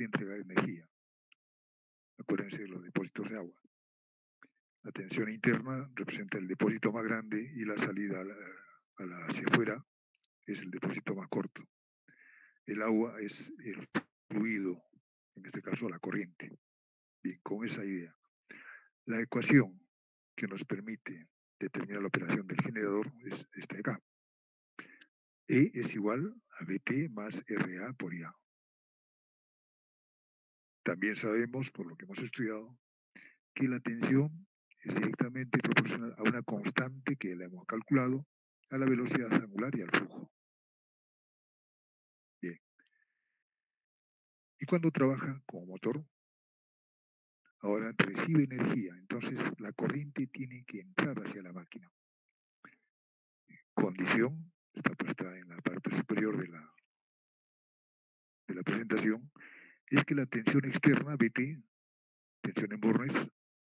de entregar energía. Acuérdense de los depósitos de agua. La tensión interna representa el depósito más grande y la salida hacia afuera es el depósito más corto. El agua es el fluido, en este caso la corriente. Bien, con esa idea. La ecuación que nos permite determinar la operación del generador es esta de acá. E es igual a BT más RA por IA. También sabemos, por lo que hemos estudiado, que la tensión es directamente proporcional a una constante que la hemos calculado a la velocidad angular y al flujo. Bien. Y cuando trabaja como motor, ahora recibe energía, entonces la corriente tiene que entrar hacia la máquina. Condición, está puesta en la parte superior de la presentación, es que la tensión externa, BT, tensión en bornes,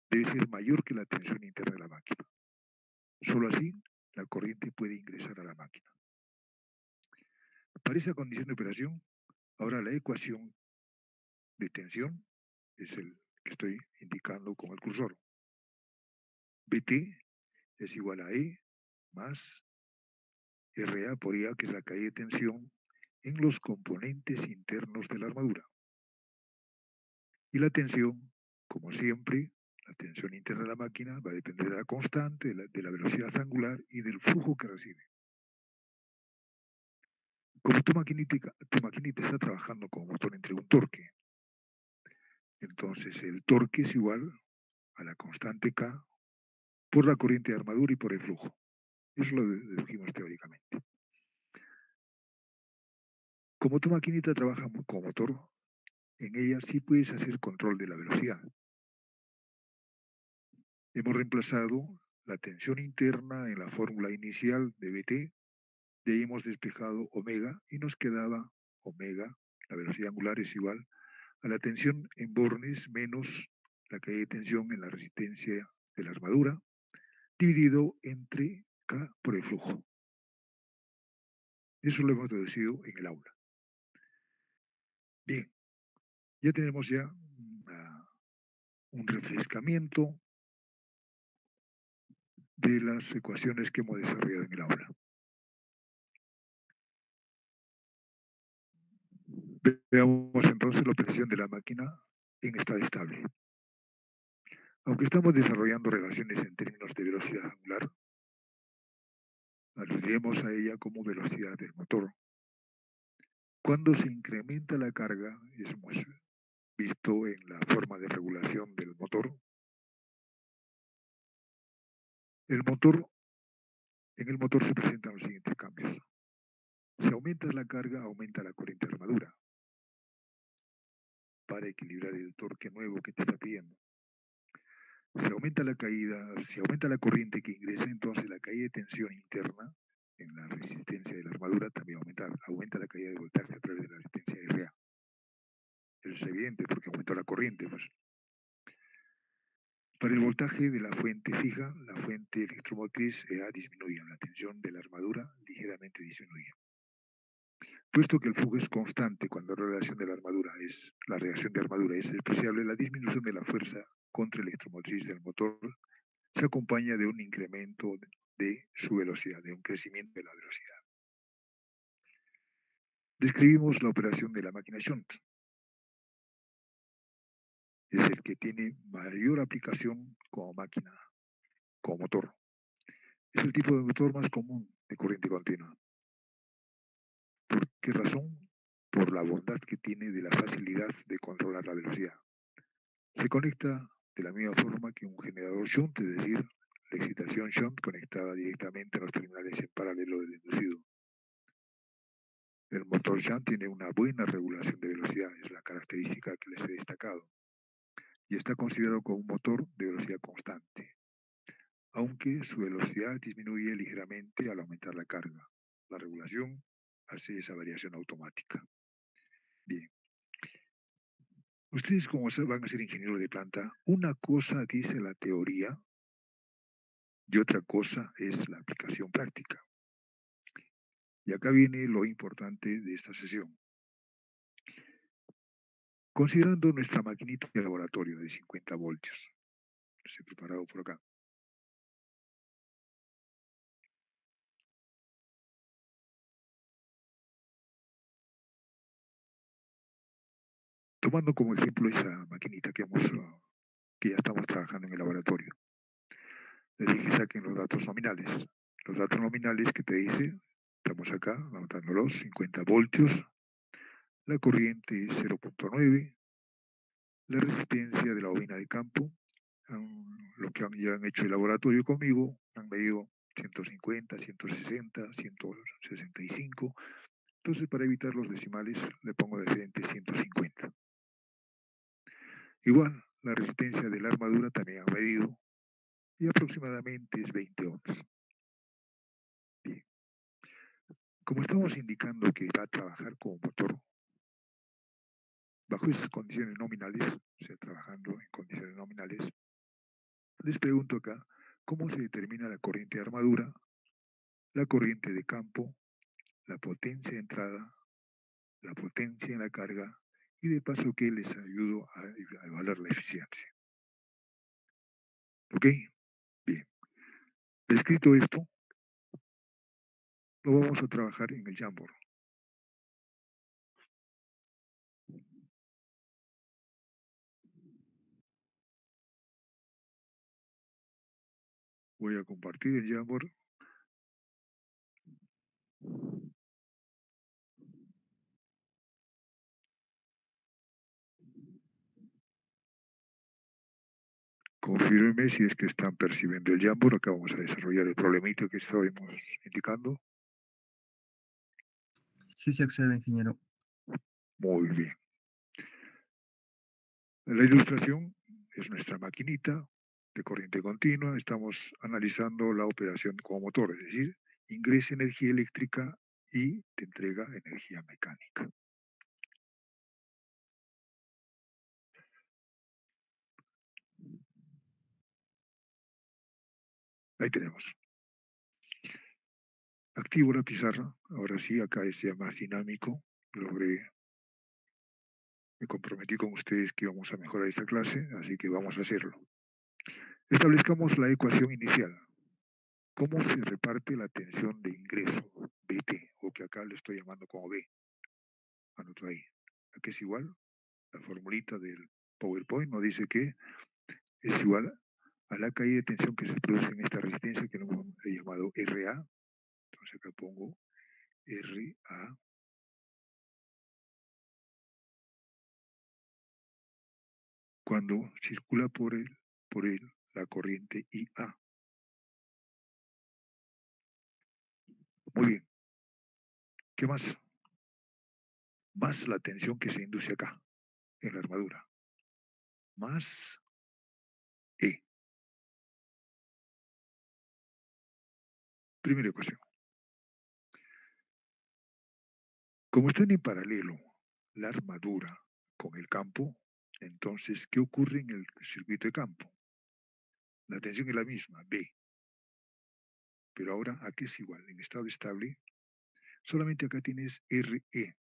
debe ser mayor que la tensión interna de la máquina. Solo así la corriente puede ingresar a la máquina. Para esa condición de operación, ahora la ecuación de tensión es el que estoy indicando con el cursor. BT es igual a E más RA por IA, que es la caída de tensión en los componentes internos de la armadura. Y la tensión, como siempre, la tensión interna de la máquina va a depender de la constante, de la velocidad angular y del flujo que recibe. Como tu maquinita está trabajando como motor entre un torque, entonces el torque es igual a la constante K por la corriente de armadura y por el flujo. Eso lo dedujimos teóricamente. Como tu maquinita trabaja como motor, en ella sí puedes hacer control de la velocidad. Hemos reemplazado la tensión interna en la fórmula inicial de BT, de ahí hemos despejado omega y nos quedaba omega, la velocidad angular es igual a la tensión en bornes menos la caída de tensión en la resistencia de la armadura, dividido entre K por el flujo. Eso lo hemos deducido en el aula. Bien, ya tenemos ya un refrescamiento de las ecuaciones que hemos desarrollado en el aula. Veamos entonces la operación de la máquina en estado estable. Aunque estamos desarrollando relaciones en términos de velocidad angular, aludiremos a ella como velocidad del motor. Cuando se incrementa la carga, hemos visto en la forma de regulación del motor, en el motor se presentan los siguientes cambios. Si aumentas la carga, aumenta la corriente de armadura para equilibrar el torque nuevo que te está pidiendo. Si aumenta la caída, si aumenta la corriente que ingresa, entonces la caída de tensión interna en la resistencia de la armadura también aumenta la caída de voltaje a través de la resistencia RA. Eso es evidente porque aumentó la corriente. Pues. Para el voltaje de la fuente fija, la fuente electromotriz EA disminuye, la tensión de la armadura ligeramente disminuye. Puesto que el flujo es constante cuando la reacción de armadura es despreciable, la disminución de la fuerza contra electromotriz del motor se acompaña de un incremento de su velocidad, de un crecimiento de la velocidad. Describimos la operación de la máquina shunt. Es el que tiene mayor aplicación como máquina, como motor. Es el tipo de motor más común de corriente continua. ¿Por qué razón? Por la bondad que tiene de la facilidad de controlar la velocidad. Se conecta de la misma forma que un generador shunt, es decir, la excitación shunt conectada directamente a los terminales en paralelo del inducido. El motor shunt tiene una buena regulación de velocidad, es la característica que les he destacado, y está considerado como un motor de velocidad constante, aunque su velocidad disminuye ligeramente al aumentar la carga. La regulación hace esa variación automática. Bien. Ustedes, como van a ser ingenieros de planta, una cosa dice la teoría y otra cosa es la aplicación práctica. Y acá viene lo importante de esta sesión. Considerando nuestra maquinita de laboratorio de 50 voltios, les he preparado por acá. Tomando como ejemplo esa maquinita que ya estamos trabajando en el laboratorio. Les dije saquen los datos nominales. Los datos nominales que te dice, estamos acá anotándolos, 50 voltios, la corriente es 0,9, la resistencia de la bobina de campo, los que ya han hecho el laboratorio conmigo, han medido 150, 160, 165. Entonces, para evitar los decimales, le pongo de frente 150. Igual, la resistencia de la armadura también han medido y aproximadamente es 20 ohms. Bien. Como estamos indicando que va a trabajar como motor, bajo esas condiciones nominales, o sea, trabajando en condiciones nominales, les pregunto acá, ¿cómo se determina la corriente de armadura, la corriente de campo, la potencia de entrada, la potencia en la carga y de paso que les ayudo a evaluar la eficiencia? ¿Ok? Bien. Descrito esto, lo vamos a trabajar en el Jamboard. Voy a compartir el Jamboard. Confírmeme si es que están percibiendo el Jamboard. Acá vamos a desarrollar el problemita que estábamos indicando. Sí se observa, ingeniero. Muy bien. La ilustración es nuestra maquinita de corriente continua. Estamos analizando la operación como motor, es decir, ingresa energía eléctrica y te entrega energía mecánica. Ahí tenemos. Activo la pizarra. Ahora sí, acá es ya más dinámico. Me comprometí con ustedes que íbamos a mejorar esta clase, así que vamos a hacerlo. Establezcamos la ecuación inicial. ¿Cómo se reparte la tensión de ingreso, BT, o que acá le estoy llamando como B? Anoto ahí. Aquí es igual, la formulita del PowerPoint nos dice que es igual a la caída de tensión que se produce en esta resistencia que he llamado RA. Entonces acá pongo RA cuando circula por él la corriente IA. Muy bien. ¿Qué más? Más la tensión que se induce acá, en la armadura. Más E. Primera ecuación. Como están en paralelo la armadura con el campo, entonces, ¿qué ocurre en el circuito de campo? La tensión es la misma, B, pero ahora aquí es igual, en estado estable, solamente acá tienes RE,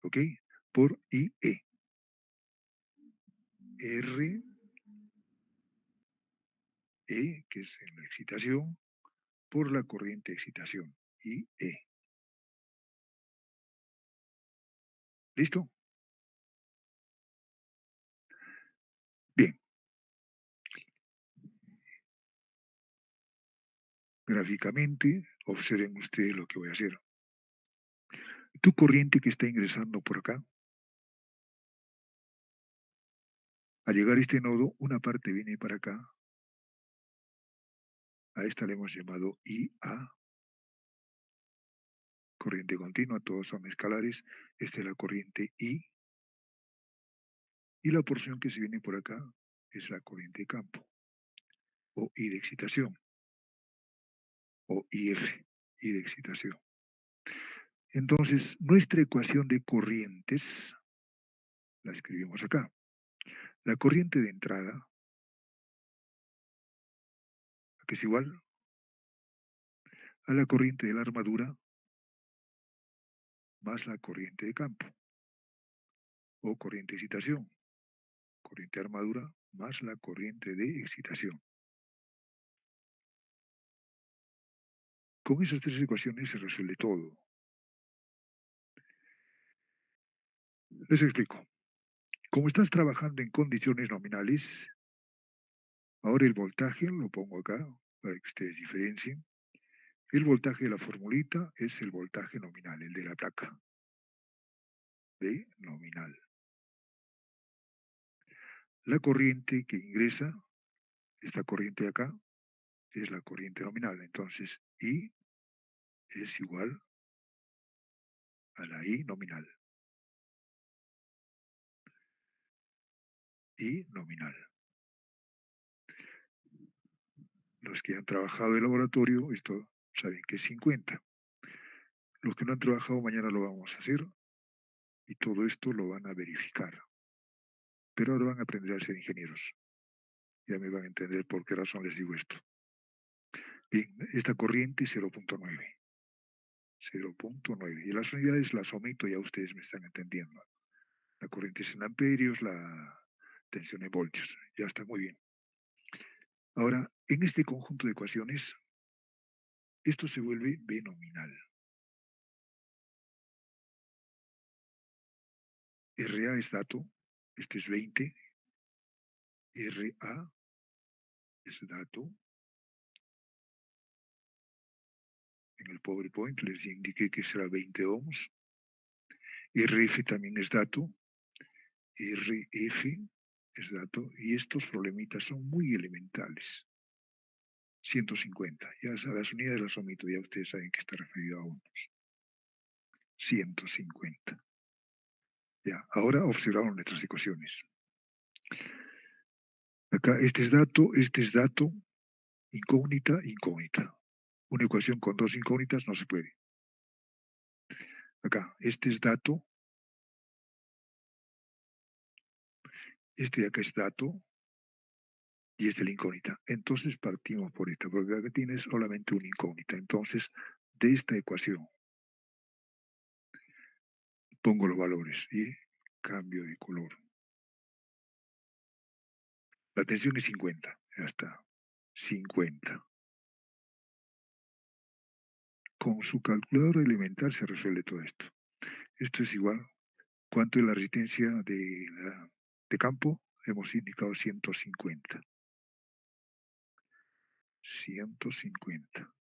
¿ok? Por IE. RE, que es en la excitación, por la corriente de excitación, IE. ¿Listo? Bien. Gráficamente, observen ustedes lo que voy a hacer. Tu corriente que está ingresando por acá, al llegar a este nodo, una parte viene para acá. A esta le hemos llamado IA, corriente continua, todos son escalares. Esta es la corriente I. Y la porción que se viene por acá es la corriente de campo, o I de excitación, o IF, I de excitación. Entonces, nuestra ecuación de corrientes la escribimos acá. La corriente de entrada, que es igual a la corriente de la armadura más la corriente de campo. o corriente de excitación. Corriente de armadura más la corriente de excitación. Con esas tres ecuaciones se resuelve todo. Les explico. Como estás trabajando en condiciones nominales, ahora el voltaje lo pongo acá para que ustedes diferencien. El voltaje de la formulita es el voltaje nominal, el de la placa. De nominal. La corriente que ingresa, esta corriente de acá, es la corriente nominal. Entonces, I es igual a la I nominal. I nominal. Los que han trabajado en laboratorio, esto saben que es 50. Los que no han trabajado, mañana lo vamos a hacer y todo esto lo van a verificar. Pero ahora van a aprender a ser ingenieros. Ya me van a entender por qué razón les digo esto. Bien, esta corriente 0.9. 0.9. Y las unidades las omito, ya ustedes me están entendiendo. La corriente es en amperios, la tensión en voltios. Ya está muy bien. Ahora, en este conjunto de ecuaciones, esto se vuelve B nominal. RA es dato, este es 20. RA es dato. En el PowerPoint les indiqué que será 20 ohms. RF también es dato. RF es dato. Y estos problemitas son muy elementales. 150. Ya las unidades las omito, ya ustedes saben que está referido a ohms. 150. Ya, ahora observamos nuestras ecuaciones. Acá, este es dato, incógnita, incógnita. Una ecuación con dos incógnitas no se puede. Acá, este es dato, este de acá es dato y este es la incógnita. Entonces partimos por esta, porque acá tienes solamente una incógnita. Entonces, de esta ecuación, pongo los valores y cambio de color. La tensión es 50, ya está. 50. Con su calculadora elemental se resuelve todo esto. Esto es igual. ¿Cuánto es la resistencia de campo? Hemos indicado 150. 150.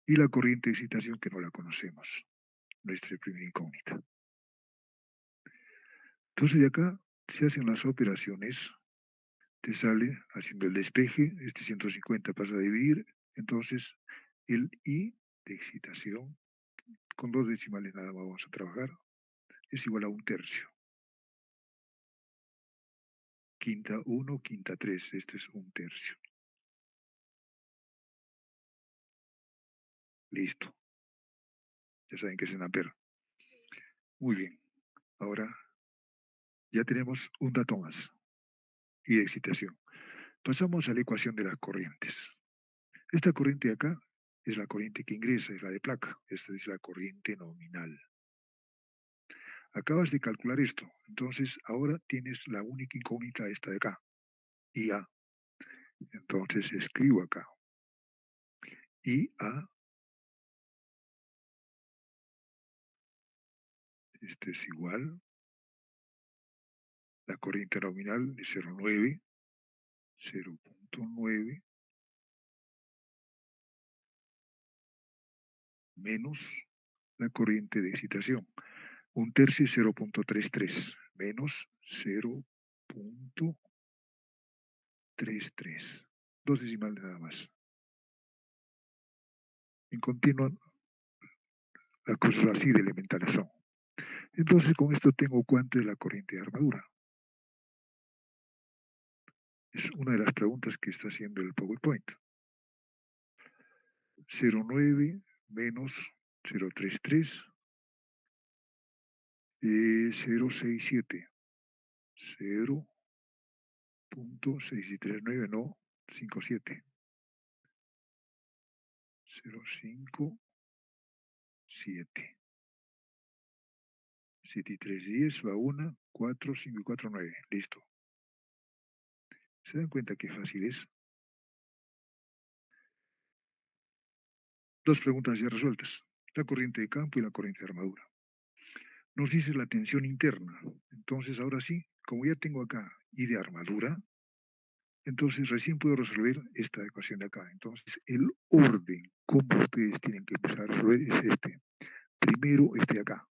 Y la corriente de excitación que no la conocemos. Nuestra primera incógnita. Entonces de acá se hacen las operaciones. Te sale haciendo el despeje. Este 150 pasa a dividir. Entonces el I de excitación, con dos decimales nada más vamos a trabajar, es igual a un tercio. Quinta 1, quinta 3. Este es un tercio. Listo. Ya saben que es en ampere. Muy bien. Ahora ya tenemos un dato más. Y de excitación. Pasamos a la ecuación de las corrientes. Esta corriente de acá es la corriente que ingresa, es la de placa. Esta es la corriente nominal. Acabas de calcular esto. Entonces ahora tienes la única incógnita esta de acá. IA. Entonces escribo acá. IA. Esto es igual. La corriente nominal de 0.9. 0.9 menos la corriente de excitación. Un tercio es 0.33 menos 0.33. Dos decimales nada más. En continua, las cosas así de elementales son. Entonces, con esto tengo cuánto es la corriente de armadura. Es una de las preguntas que está haciendo el PowerPoint. 0.9 menos 0.33 0.67. 0.639, no, 57. 0.57. 7 y 3, 10, va 1, 4, 5 y 4, 9. Listo. ¿Se dan cuenta qué fácil es? Dos preguntas ya resueltas. La corriente de campo y la corriente de armadura. Nos dice la tensión interna. Entonces, ahora sí, como ya tengo acá I de armadura, entonces recién puedo resolver esta ecuación de acá. Entonces, el orden como ustedes tienen que empezar a resolver es este. Primero, este de acá.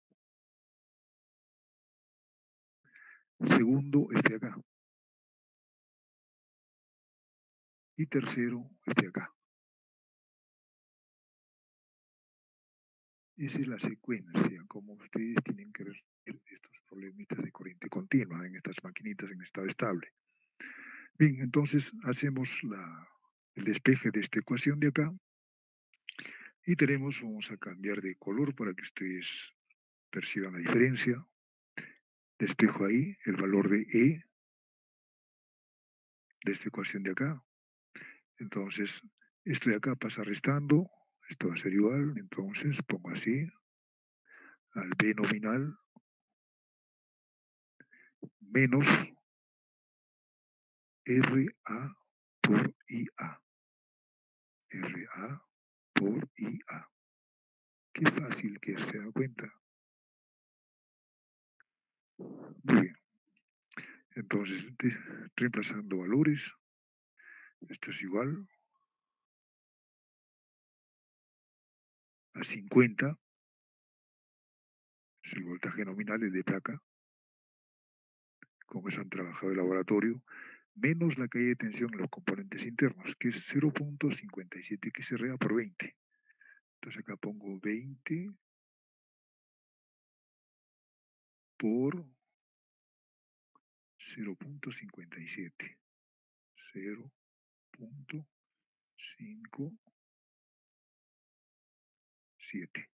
Segundo, este de acá. Y tercero, este de acá. Esa es la secuencia, como ustedes tienen que resolver estos problemitas de corriente continua en estas maquinitas en estado estable. Bien, entonces hacemos el despeje de esta ecuación de acá y tenemos, vamos a cambiar de color para que ustedes perciban la diferencia. Despejo ahí el valor de E de esta ecuación de acá. Entonces, esto de acá pasa restando, esto va a ser igual, entonces pongo así, al B nominal menos RA por IA. RA por IA. Qué fácil que se da cuenta. Muy bien. Entonces, reemplazando valores, esto es igual a 50, es el voltaje nominal, el de placa, con eso han trabajado el laboratorio, menos la caída de tensión en los componentes internos, que es 0.57 que se rea por 20. Entonces acá pongo 20 por 0.57. 0.57.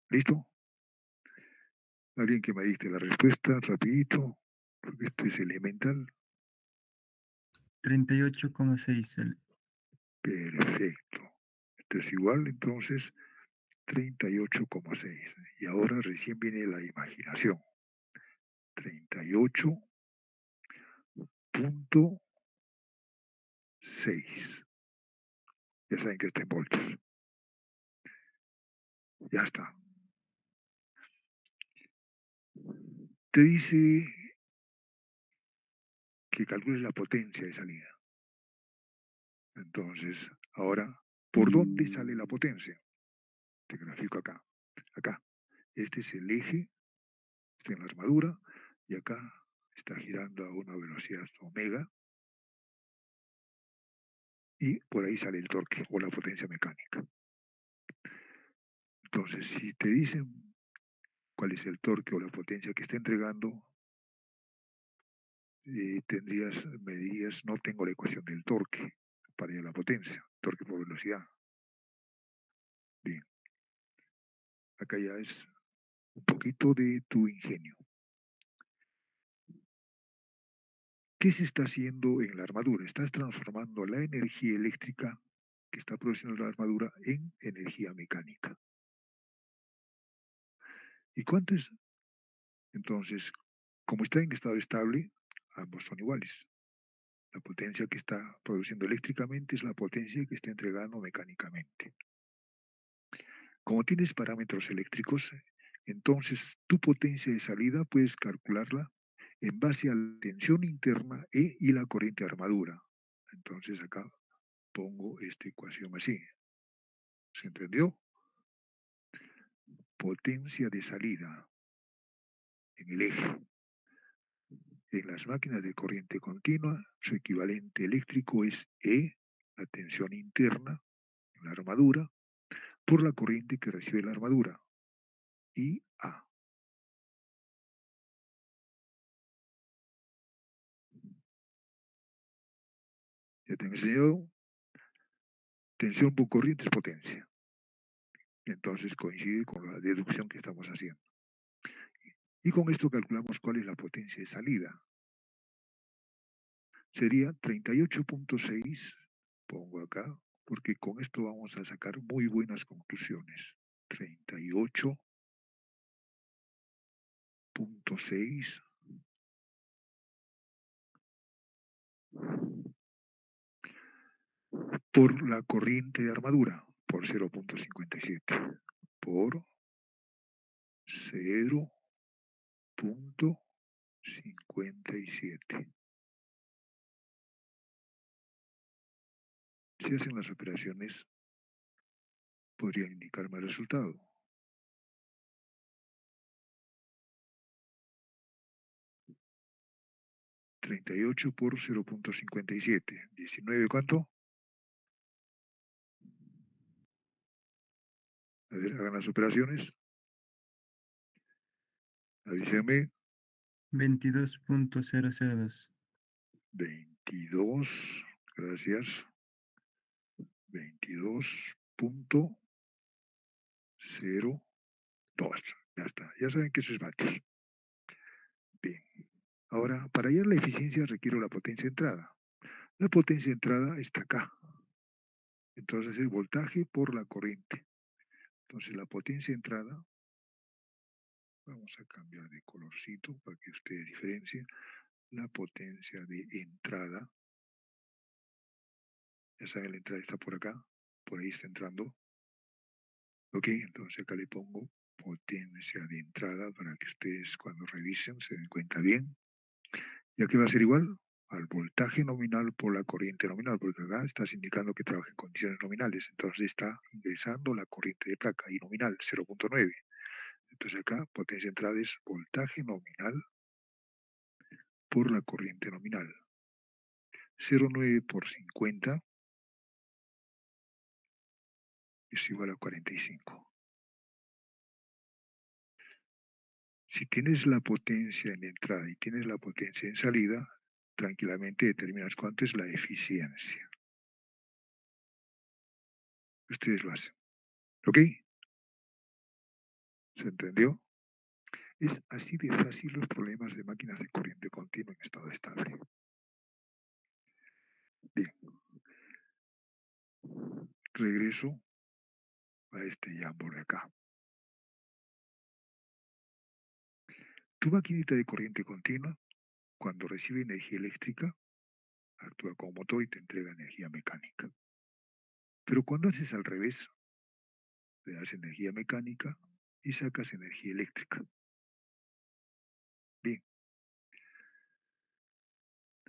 ¿Listo? Alguien que me diste la respuesta rapidito, porque esto es elemental. 38,6. Perfecto. Esto es igual, entonces, 38,6. Y ahora recién viene la imaginación. 38,6. Ya saben que está en voltios. Ya está. Te dice que calcules la potencia de salida. Entonces, ahora, ¿por dónde sale la potencia? Te grafico acá. Acá. Este es el eje, está en la armadura, y acá está girando a una velocidad omega, y por ahí sale el torque o la potencia mecánica. Entonces, si te dicen cuál es el torque o la potencia que está entregando, me dirías, no tengo la ecuación del torque para ir a la potencia, torque por velocidad. Bien, acá ya es un poquito de tu ingenio. ¿Qué se está haciendo en la armadura? Estás transformando la energía eléctrica que está produciendo la armadura en energía mecánica. ¿Y cuánto es? Entonces, como está en estado estable, ambos son iguales. La potencia que está produciendo eléctricamente es la potencia que está entregando mecánicamente. Como tienes parámetros eléctricos, entonces tu potencia de salida puedes calcularla en base a la tensión interna E y la corriente de armadura. Entonces acá pongo esta ecuación así. ¿Se entendió? Potencia de salida en el eje. En las máquinas de corriente continua, su equivalente eléctrico es E, la tensión interna en la armadura, por la corriente que recibe la armadura, y A. Ya te he enseñado, tensión por corriente es potencia. Entonces coincide con la deducción que estamos haciendo. Y con esto calculamos cuál es la potencia de salida. Sería 38,6, pongo acá, porque con esto vamos a sacar muy buenas conclusiones. 38,6 0.6 por la corriente de armadura, por 0.57, por 0.57. Si hacen las operaciones, podrían indicarme el resultado. 38 por 0.57. 19, ¿cuánto? A ver, hagan las operaciones. Avísenme. 22.002. 22, gracias. 22.02. Ya está. Ya saben que eso es vatios. Bien. Ahora, para hallar la eficiencia requiero la potencia de entrada. La potencia de entrada está acá. Entonces es voltaje por la corriente. Entonces la potencia de entrada, vamos a cambiar de colorcito para que ustedes diferencien. La potencia de entrada, ya saben, la entrada está por acá, por ahí está entrando. Ok, entonces acá le pongo potencia de entrada para que ustedes cuando revisen se den cuenta bien. ¿Y aquí va a ser igual? Al voltaje nominal por la corriente nominal, porque acá estás indicando que trabaja en condiciones nominales, entonces está ingresando la corriente de placa y nominal 0.9. Entonces acá potencia de entrada es voltaje nominal por la corriente nominal. 0.9 por 50 es igual a 45. Si tienes la potencia en entrada y tienes la potencia en salida, tranquilamente determinas cuánto es la eficiencia. Ustedes lo hacen. ¿Ok? ¿Se entendió? Es así de fácil los problemas de máquinas de corriente continua en estado estable. Bien, regreso a este Jamboard de acá. Tu maquinita de corriente continua, cuando recibe energía eléctrica, actúa como motor y te entrega energía mecánica. Pero cuando haces al revés, le das energía mecánica y sacas energía eléctrica. Bien,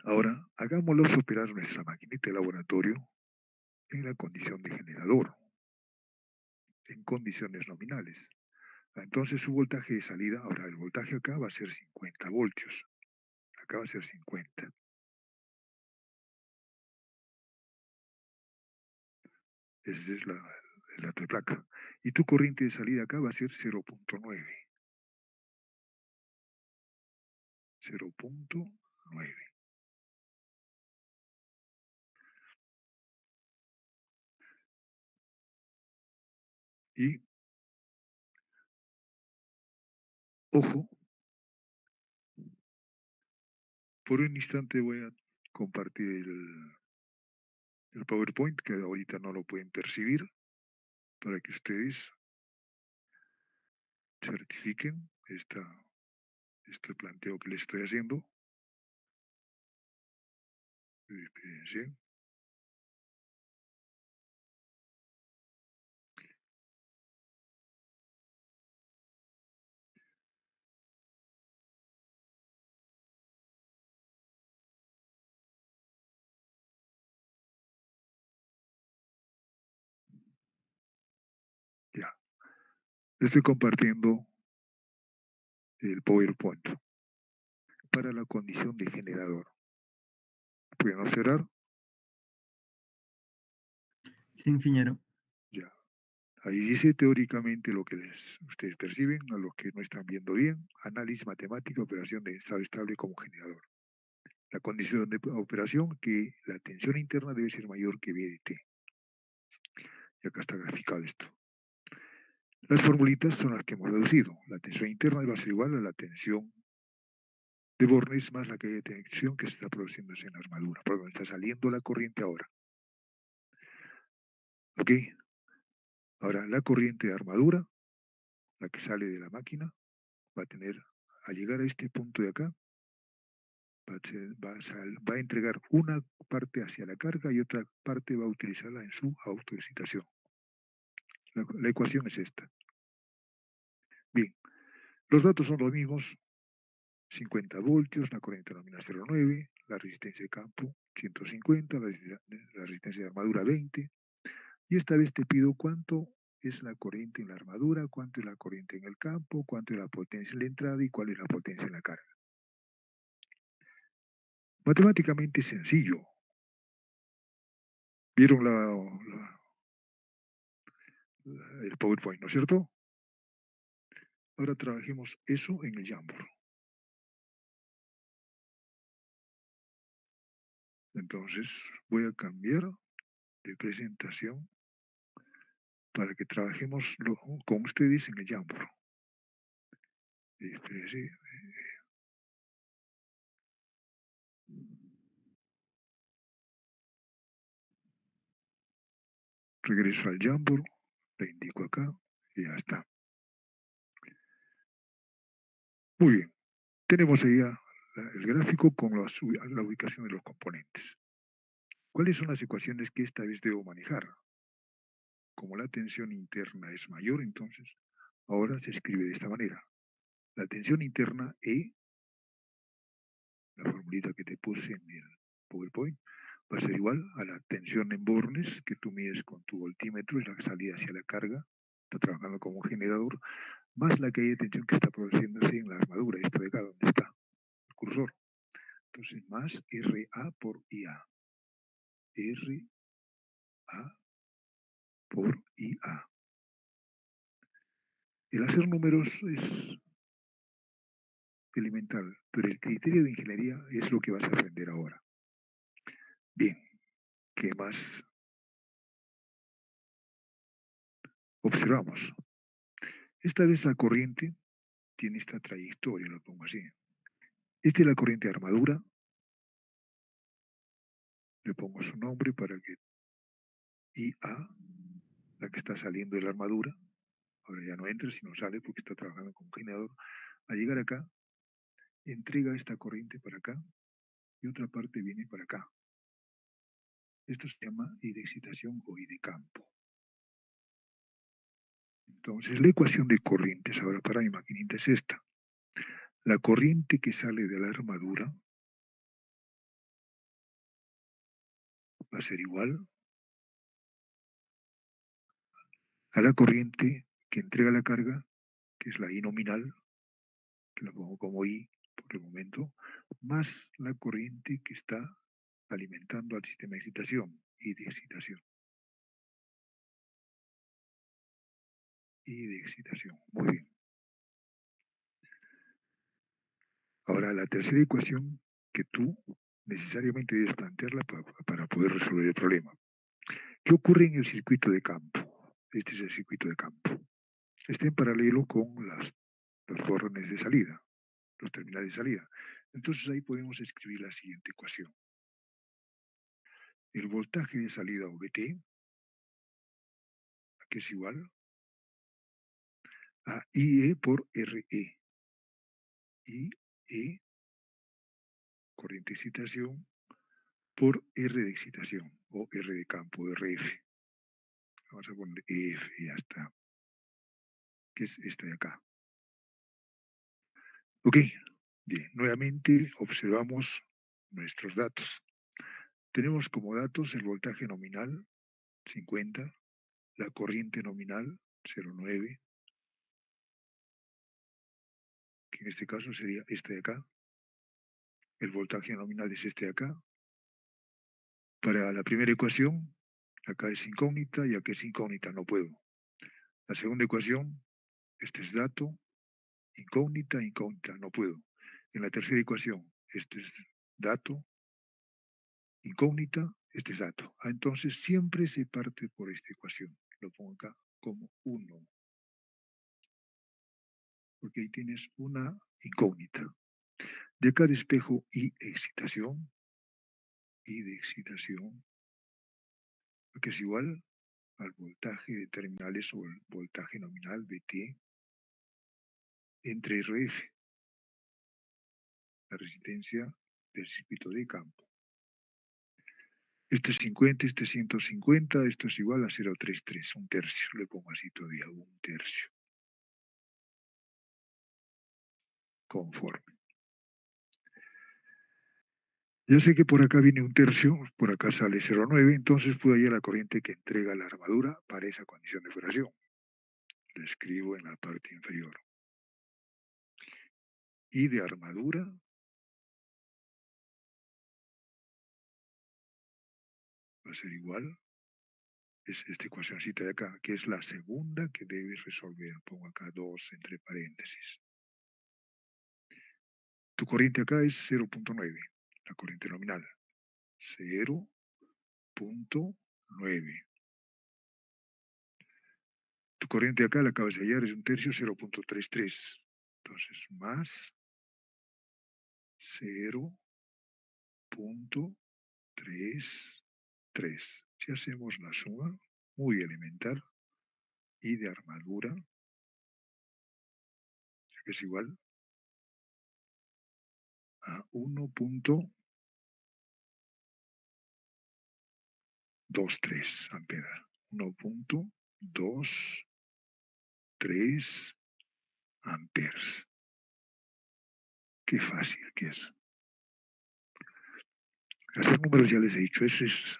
ahora hagámoslos operar nuestra maquinita de laboratorio en la condición de generador, en condiciones nominales. Entonces su voltaje de salida, ahora el voltaje acá va a ser 50 voltios, acá va a ser 50. Esa es la placa. Y tu corriente de salida acá va a ser 0.9. 0.9. Y, ojo, por un instante voy a compartir el PowerPoint, que ahorita no lo pueden percibir, para que ustedes certifiquen este planteo que les estoy haciendo. Espérense. Ya. Estoy compartiendo el PowerPoint para la condición de generador. ¿Pueden observar? Sí, ingeniero. Ya. Ahí dice teóricamente lo que ustedes perciben, a los que no están viendo bien, análisis matemático, operación de estado estable como generador. La condición de operación que la tensión interna debe ser mayor que V de T. Y acá está graficado esto. Las formulitas son las que hemos deducido. La tensión interna va a ser igual a la tensión de Bornes más la caída de tensión que se está produciendo en la armadura, por donde está saliendo la corriente ahora. ¿Ok? Ahora, la corriente de armadura, la que sale de la máquina, va a tener al llegar a este punto de acá, va a entregar una parte hacia la carga y otra parte va a utilizarla en su autoexcitación. La ecuación es esta. Bien, los datos son los mismos, 50 voltios, la corriente nominal 0,9, la resistencia de campo 150, la resistencia de armadura 20, y esta vez te pido cuánto es la corriente en la armadura, cuánto es la corriente en el campo, cuánto es la potencia en la entrada y cuál es la potencia en la carga. Matemáticamente sencillo. ¿Vieron el PowerPoint, no es cierto? Ahora trabajemos eso en el Jamboard. Entonces voy a cambiar de presentación para que trabajemos con ustedes en el Jamboard. Espérese. Regreso al Jamboard, le indico acá y ya está. Muy bien. Tenemos ahí ya el gráfico con la ubicación de los componentes. ¿Cuáles son las ecuaciones que esta vez debo manejar? Como la tensión interna es mayor, entonces ahora se escribe de esta manera. La tensión interna E, la formulita que te puse en el PowerPoint, va a ser igual a la tensión en bornes que tú mides con tu voltímetro, es la salida hacia la carga, está trabajando como un generador, más la caída de tensión que está produciéndose en la armadura, esta de acá donde está el cursor. Entonces, más RA por IA. RA por IA. El hacer números es elemental, pero el criterio de ingeniería es lo que vas a aprender ahora. Bien, ¿qué más observamos? Esta vez la corriente tiene esta trayectoria, lo pongo así. Esta es la corriente de armadura, le pongo su nombre para que IA, la que está saliendo de la armadura, ahora ya no entra, sino sale porque está trabajando con un generador. Al llegar acá, entrega esta corriente para acá y otra parte viene para acá. Esto se llama I de excitación o I de campo. Entonces, la ecuación de corrientes ahora para mi maquinita es esta. La corriente que sale de la armadura va a ser igual a la corriente que entrega la carga, que es la I nominal, que la pongo como I por el momento, más la corriente que está alimentando al sistema de excitación, I de excitación. I de excitación. Muy bien. Ahora, la tercera ecuación que tú necesariamente debes plantearla para poder resolver el problema. ¿Qué ocurre en el circuito de campo? Este es el circuito de campo. Está en paralelo con los bornes de salida, los terminales de salida. Entonces ahí podemos escribir la siguiente ecuación. El voltaje de salida o VT, que es igual a IE por RE. IE, corriente de excitación, por R de excitación, o R de campo, RF. Vamos a poner EF y ya está, que es esta de acá. Ok, bien, nuevamente observamos nuestros datos. Tenemos como datos el voltaje nominal, 50, la corriente nominal, 0,9, que en este caso sería este de acá. El voltaje nominal es este de acá. Para la primera ecuación, acá es incógnita y acá es incógnita, no puedo. La segunda ecuación, este es dato, incógnita, incógnita, no puedo. En la tercera ecuación, este es dato, incógnita, este es dato. Entonces siempre se parte por esta ecuación. Lo pongo acá como 1. Porque ahí tienes una incógnita. De acá despejo I excitación, I de excitación, que es igual al voltaje de terminales o el voltaje nominal VT entre RF. la resistencia del circuito de campo. Este es 50, este es 150, esto es igual a 0,33, un tercio. Le pongo así todavía, un tercio. Conforme. Ya sé que por acá viene un tercio, por acá sale 0,9, entonces puedo hallar la corriente que entrega la armadura para esa condición de operación. Lo escribo en la parte inferior. Y de armadura va a ser igual, es esta ecuacióncita de acá, que es la segunda que debes resolver. Pongo acá 2 entre paréntesis. Tu corriente acá es 0,9, la corriente nominal. 0,9. Tu corriente acá la acabas de hallar, es un tercio, 0,33. Entonces, más 0,33. Si hacemos la suma, muy elemental, y de armadura, que es igual a 1,23 amperes. 1,23 amperes. Qué fácil que es. Hacer números ya les he dicho, eso es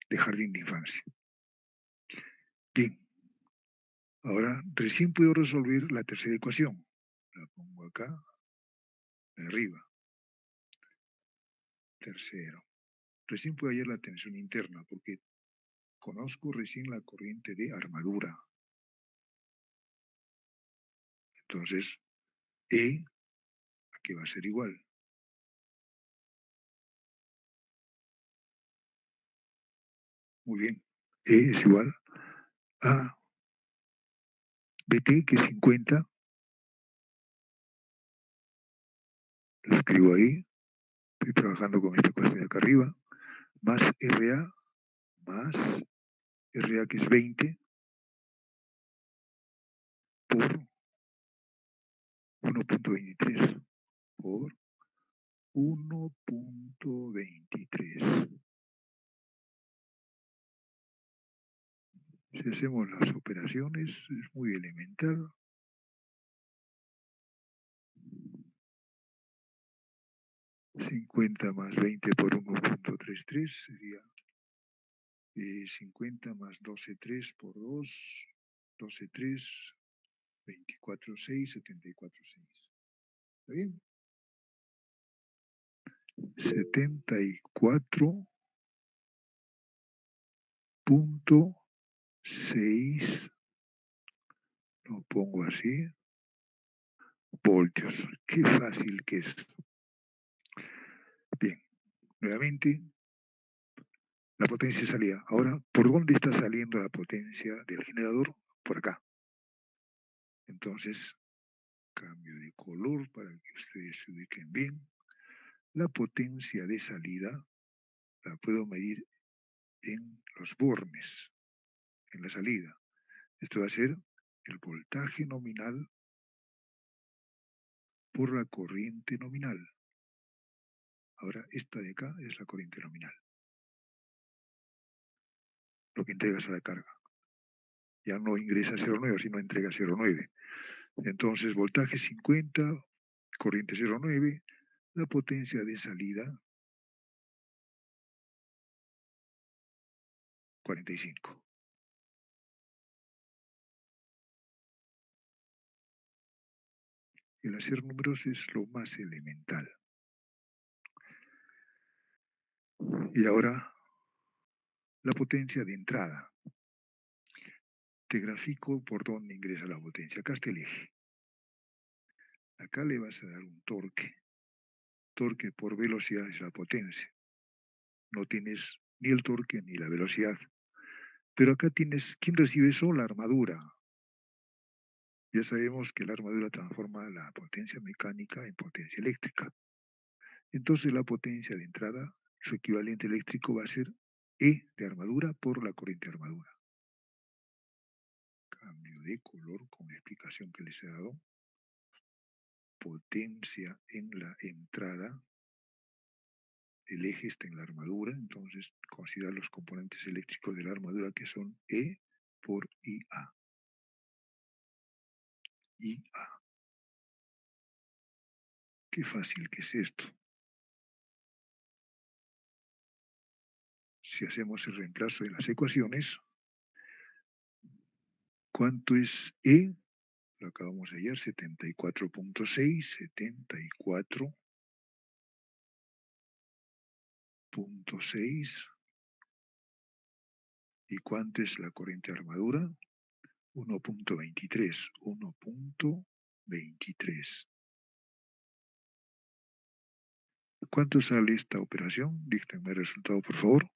de jardín de infancia. Bien, ahora recién puedo resolver la tercera ecuación. La pongo acá, de arriba. Tercero. Recién puedo hallar la tensión interna porque conozco recién la corriente de armadura. Entonces, E aquí va a ser igual. Muy bien. E es igual a BT, que es 50. Lo escribo ahí. Estoy trabajando con esta ecuación de acá arriba. Más más RA, que es 20, por 1,23. Por 1,23. Si hacemos las operaciones, es muy elemental. 50 más 20 por 1,33 sería 50 más 12,3 por 2, 12,3, 24,6, 74,6. ¿Está bien? 74,6, lo pongo así, voltios. Qué fácil que es. Bien, nuevamente, la potencia de salida. Ahora, ¿por dónde está saliendo la potencia del generador? Por acá. Entonces, cambio de color para que ustedes se ubiquen bien. La potencia de salida la puedo medir en los bornes, en la salida. Esto va a ser el voltaje nominal por la corriente nominal. Ahora, esta de acá es la corriente nominal, lo que entregas a la carga. Ya no ingresa 0,9, sino entrega 0,9. Entonces, voltaje 50, corriente 0,9, la potencia de salida 45. El hacer números es lo más elemental. Y ahora, la potencia de entrada. Te grafico por dónde ingresa la potencia. Acá está el eje. Acá le vas a dar un torque. Torque por velocidad es la potencia. No tienes ni el torque ni la velocidad. Pero acá tienes, ¿quién recibe eso? La armadura. Ya sabemos que la armadura transforma la potencia mecánica en potencia eléctrica. Entonces la potencia de entrada, su equivalente eléctrico va a ser E de armadura por la corriente de armadura. Cambio de color con la explicación que les he dado. potencia en la entrada, el eje está en la armadura, entonces considera los componentes eléctricos de la armadura que son E por IA. IA. Qué fácil que es esto. Si hacemos el reemplazo de las ecuaciones, ¿cuánto es E? Lo acabamos de hallar, 74.6, 74.6. ¿Y cuánto es la corriente de armadura? 1.23, 1.23. ¿Cuánto sale esta operación? Dígame el resultado, por favor.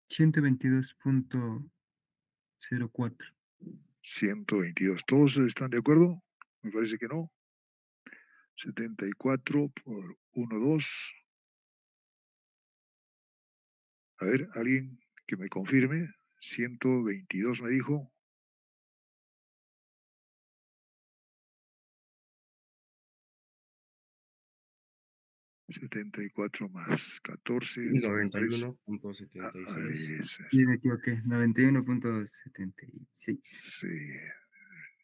122.04. 122. ¿Todos están de acuerdo? Me parece que no. 74 por 1,2. A ver, alguien que me confirme. 122 me dijo. 74 más 14. Me parece. Ah, 91.76. eso es. Sí, me equivoqué. 91.76. Sí,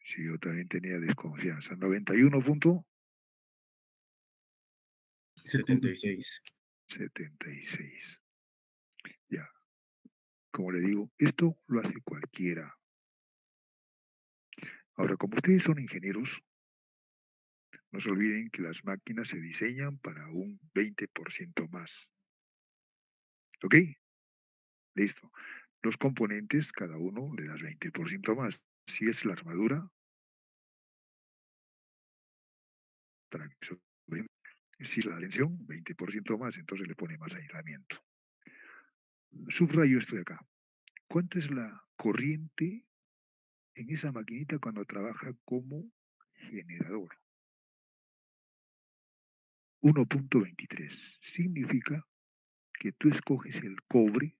sí, yo también tenía desconfianza. 91 punto 76. 76. Ya, como le digo, esto lo hace cualquiera. Ahora, como ustedes son ingenieros, no se olviden que las máquinas se diseñan para un 20% más. ¿Ok? Listo. Los componentes, cada uno le da 20% más. Si es la armadura, para que se vea. Si es la tensión, 20% más, entonces le pone más aislamiento. Subrayo esto de acá. ¿Cuánto es la corriente en esa maquinita cuando trabaja como generador? 1.23. Significa que tú escoges el cobre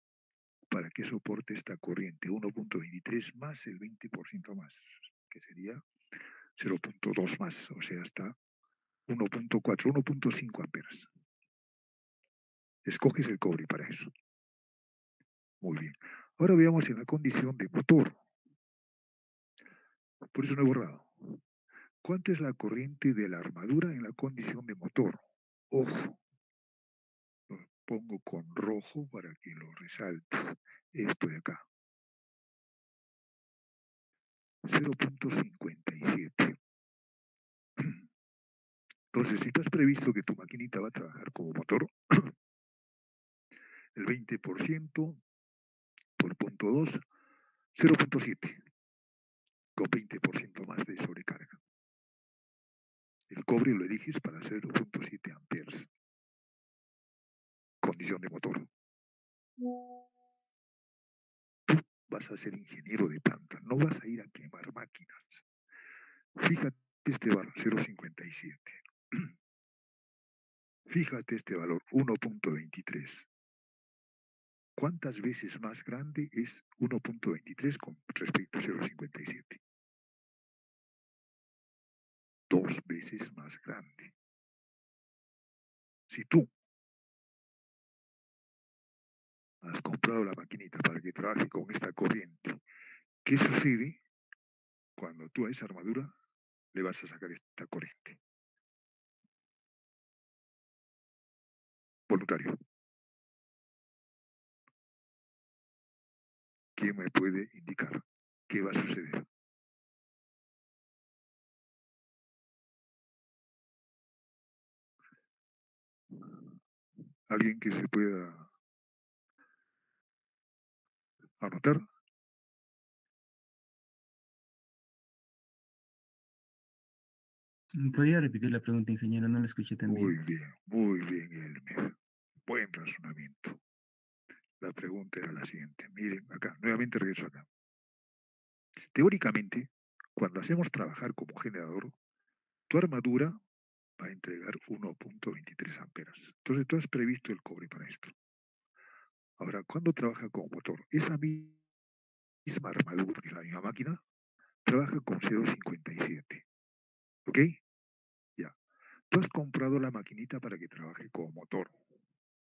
para que soporte esta corriente. 1.23 más el 20% más, que sería 0.2 más, o sea, hasta 1.4, 1.5 amperes. Escoges el cobre para eso. Muy bien. Ahora veamos en la condición de motor. Por eso no he borrado. ¿Cuánto es la corriente de la armadura en la condición de motor? Ojo, lo pongo con rojo para que lo resaltes. Esto de acá. 0.57. Entonces, si tú has previsto que tu maquinita va a trabajar como motor, el 20% por punto 2, 0.7, con 20% más de sobrecarga. El cobre lo eliges para 0.7 amperes. Condición de motor. Tú vas a ser ingeniero de planta, no vas a ir a quemar máquinas. Fíjate este valor, 0.57. Fíjate este valor, 1.23. ¿Cuántas veces más grande es 1.23 con respecto a 0.57? 2 veces más grande. Si tú has comprado la maquinita para que trabaje con esta corriente, ¿qué sucede cuando tú a esa armadura le vas a sacar esta corriente? Voluntario. ¿Quién me puede indicar qué va a suceder? ¿Alguien que se pueda anotar? ¿Podría repetir la pregunta, ingeniero? No la escuché tan bien. Muy bien, Elmer. Buen razonamiento. La pregunta era la siguiente. Miren, acá, nuevamente regreso acá. Teóricamente, cuando hacemos trabajar como generador, tu armadura va a entregar 1.23 amperes. Entonces tú has previsto el cobre para esto. Ahora, cuando trabaja como motor, esa misma armadura, que es la misma máquina, trabaja con 0,57. ¿Ok? Ya. Tú has comprado la maquinita para que trabaje con motor.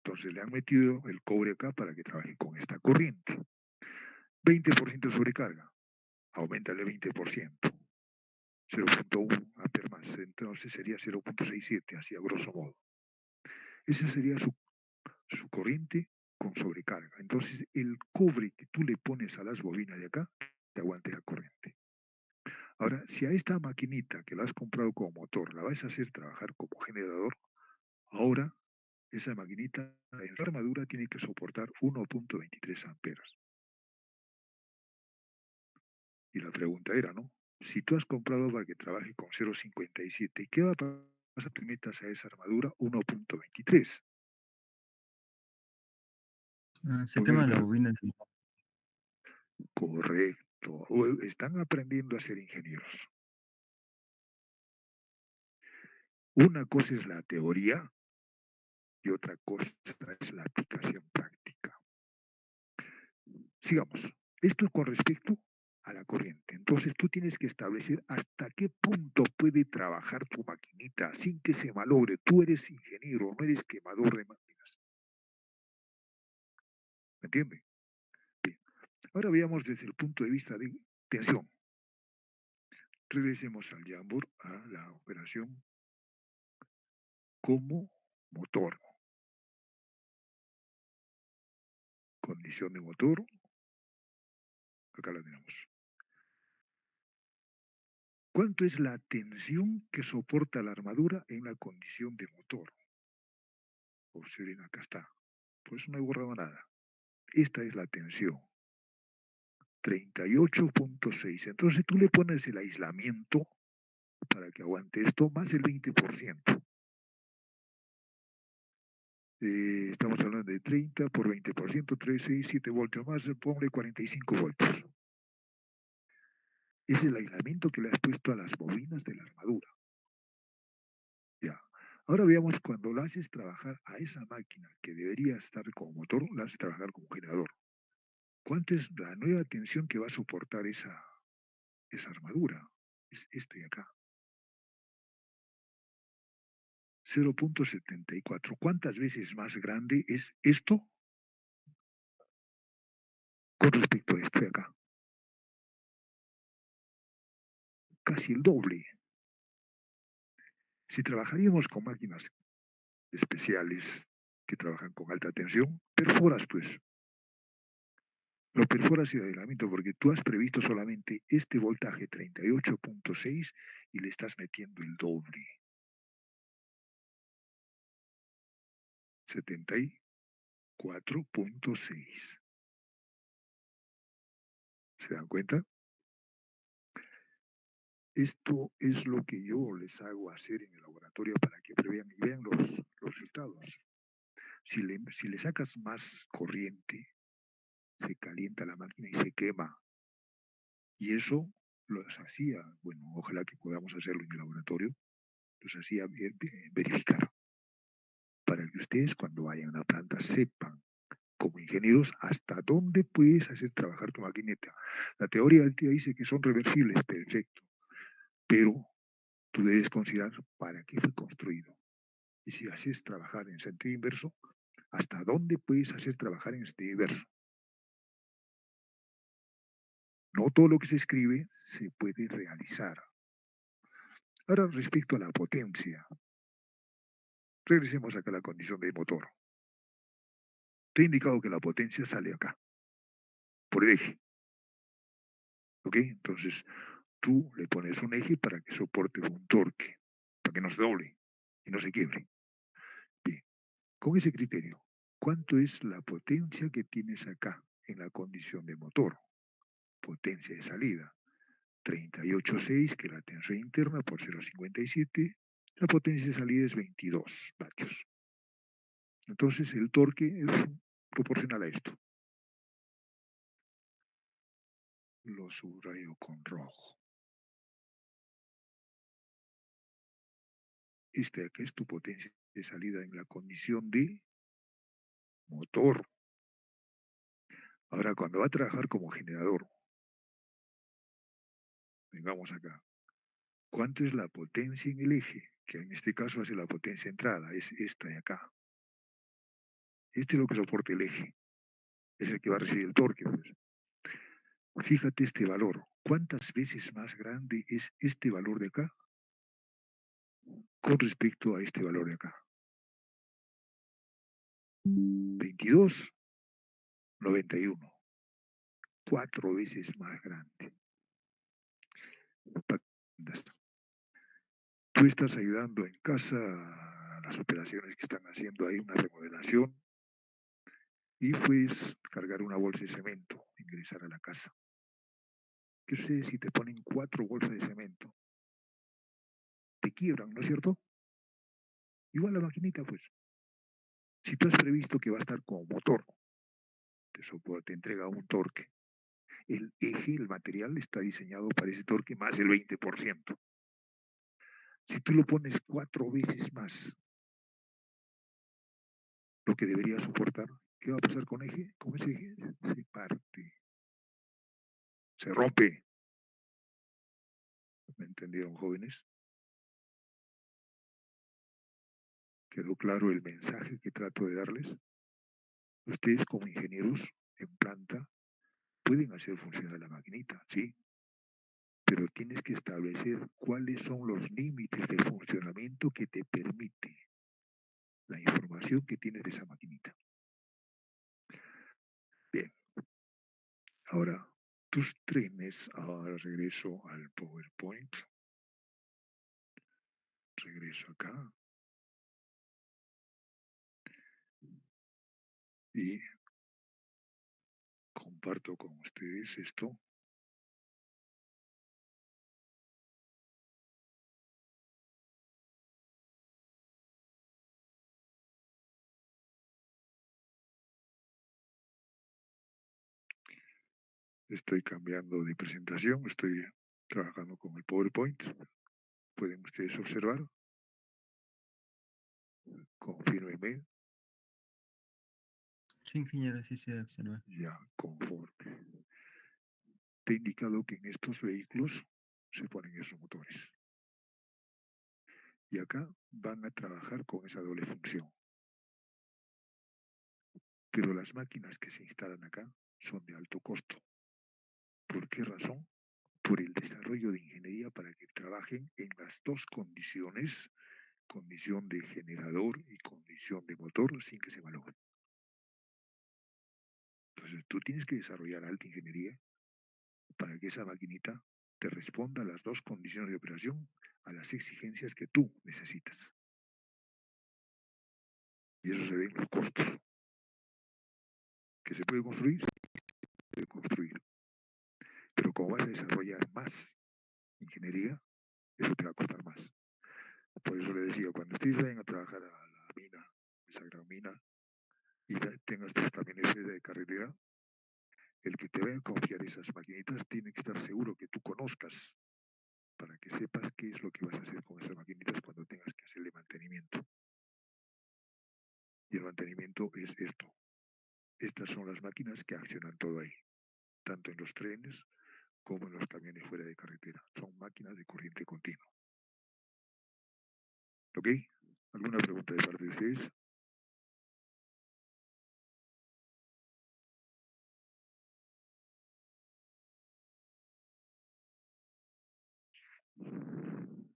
Entonces le han metido el cobre acá para que trabaje con esta corriente. 20% de sobrecarga. Aumentale 20%. 0,1 amperes más. Entonces sería 0,67, así a grosso modo. Esa sería su corriente con sobrecarga. Entonces el cobre que tú le pones a las bobinas de acá, te aguante la corriente. Ahora, si a esta maquinita que la has comprado como motor la vas a hacer trabajar como generador, ahora esa maquinita en su armadura tiene que soportar 1,23 amperes. Y la pregunta era, ¿no? Si tú has comprado para que trabaje con 0,57, ¿qué va a pasar si tú metas a esa armadura 1,23? Se quema la bobina. Correcto. Están aprendiendo a ser ingenieros. Una cosa es la teoría y otra cosa es la aplicación práctica. Sigamos. Esto es con respecto a la corriente. Entonces tú tienes que establecer hasta qué punto puede trabajar tu maquinita sin que se malogre. Tú eres ingeniero, no eres quemador de máquinas. ¿Me entiendes? Bien. Ahora veamos desde el punto de vista de tensión. Regresemos al Jamboard, a la operación como motor. Condición de motor. Acá la tenemos. ¿Cuánto es la tensión que soporta la armadura en la condición de motor? Observen, acá está. Por eso no he borrado nada. Esta es la tensión. 38,6. Entonces tú le pones el aislamiento para que aguante esto más el 20%. Estamos hablando de 30 por 20%, 3, 6, 7 voltios más, ponle 45 voltios. Es el aislamiento que le has puesto a las bobinas de la armadura. Ya. Ahora veamos cuando la haces trabajar a esa máquina que debería estar como motor, la haces trabajar como generador. ¿Cuánta es la nueva tensión que va a soportar esa armadura? Es esto y acá. 0,74. ¿Cuántas veces más grande es esto con respecto a esto de acá? Casi el doble. Si trabajaríamos con máquinas especiales que trabajan con alta tensión, perforas pues. Lo perforas el aislamiento porque tú has previsto solamente este voltaje 38,6 y le estás metiendo el doble. 74,6. ¿Se dan cuenta? Esto es lo que yo les hago hacer en el laboratorio para que prevean y vean los resultados. Si le sacas más corriente, se calienta la máquina y se quema. Y eso los hacía, bueno, ojalá que podamos hacerlo en el laboratorio, los hacía verificar para que ustedes cuando vayan a una planta sepan como ingenieros hasta dónde puedes hacer trabajar tu maquineta. La teoría del tío dice que son reversibles, perfecto, pero tú debes considerar para qué fue construido. Y si haces trabajar en sentido inverso, ¿hasta dónde puedes hacer trabajar en sentido inverso? No todo lo que se escribe se puede realizar. Ahora, respecto a la potencia, regresemos acá a la condición del motor. Te he indicado que la potencia sale acá, por el eje. ¿Ok? Entonces, tú le pones un eje para que soporte un torque, para que no se doble y no se quiebre. Bien, con ese criterio, ¿cuánto es la potencia que tienes acá en la condición de motor? Potencia de salida. 38,6, que es la tensión interna, por 0,57. La potencia de salida es 22 vatios. Entonces, el torque es proporcional a esto. Lo subrayo con rojo. Este acá es tu potencia de salida en la condición de motor. Ahora, cuando va a trabajar como generador, Vengamos acá. ¿Cuánto es la potencia en el eje? Que en este caso hace la potencia entrada, es esta de acá. Este es lo que soporta el eje, es el que va a recibir el torque, pues. Fíjate este valor. ¿Cuántas veces más grande es este valor de acá con respecto a este valor de acá? 22, 91. 4 veces más grande. Tú estás ayudando en casa a las operaciones que están haciendo ahí, una remodelación, y puedes cargar una bolsa de cemento, ingresar a la casa. ¿Qué sucede si te ponen 4 bolsas de cemento? Te quiebran, ¿no es cierto? Igual la maquinita, pues. Si tú has previsto que va a estar con motor, te entrega un torque. El eje, el material está diseñado para ese torque más el 20%. Si tú lo pones 4 veces más lo que debería soportar, ¿qué va a pasar con eje? Con ese eje se parte, se rompe. ¿Me entendieron, jóvenes? ¿Quedó claro el mensaje que trato de darles? Ustedes como ingenieros en planta pueden hacer funcionar la maquinita, sí, pero tienes que establecer cuáles son los límites de funcionamiento que te permite la información que tienes de esa maquinita. Bien, ahora tus trenes, ahora regreso al PowerPoint, regreso acá y comparto con ustedes esto. Estoy cambiando de presentación, estoy trabajando con el PowerPoint. Pueden ustedes observar. Confírmeme. Sí, ingeniero, sí se observa. Ya, conforme. Te he indicado que en estos vehículos se ponen esos motores. Y acá van a trabajar con esa doble función. Pero las máquinas que se instalan acá son de alto costo. ¿Por qué razón? Por el desarrollo de ingeniería para que trabajen en las dos condiciones, condición de generador y condición de motor, sin que se malogren. Entonces tú tienes que desarrollar alta ingeniería para que esa maquinita te responda a las dos condiciones de operación, a las exigencias que tú necesitas. Y eso se ve en los costos. ¿Que se puede construir? Se puede construir. Pero como vas a desarrollar más ingeniería, eso te va a costar más. Por eso le decía, cuando ustedes vayan a trabajar a la mina, esa gran mina, y tengas tus camiones de carretera, el que te vaya a confiar esas maquinitas tiene que estar seguro que tú conozcas para que sepas qué es lo que vas a hacer con esas maquinitas cuando tengas que hacerle mantenimiento. Y el mantenimiento es esto. Estas son las máquinas que accionan todo ahí, tanto en los trenes como en los camiones fuera de carretera. Son máquinas de corriente continua. ¿Ok? ¿Alguna pregunta de parte de ustedes?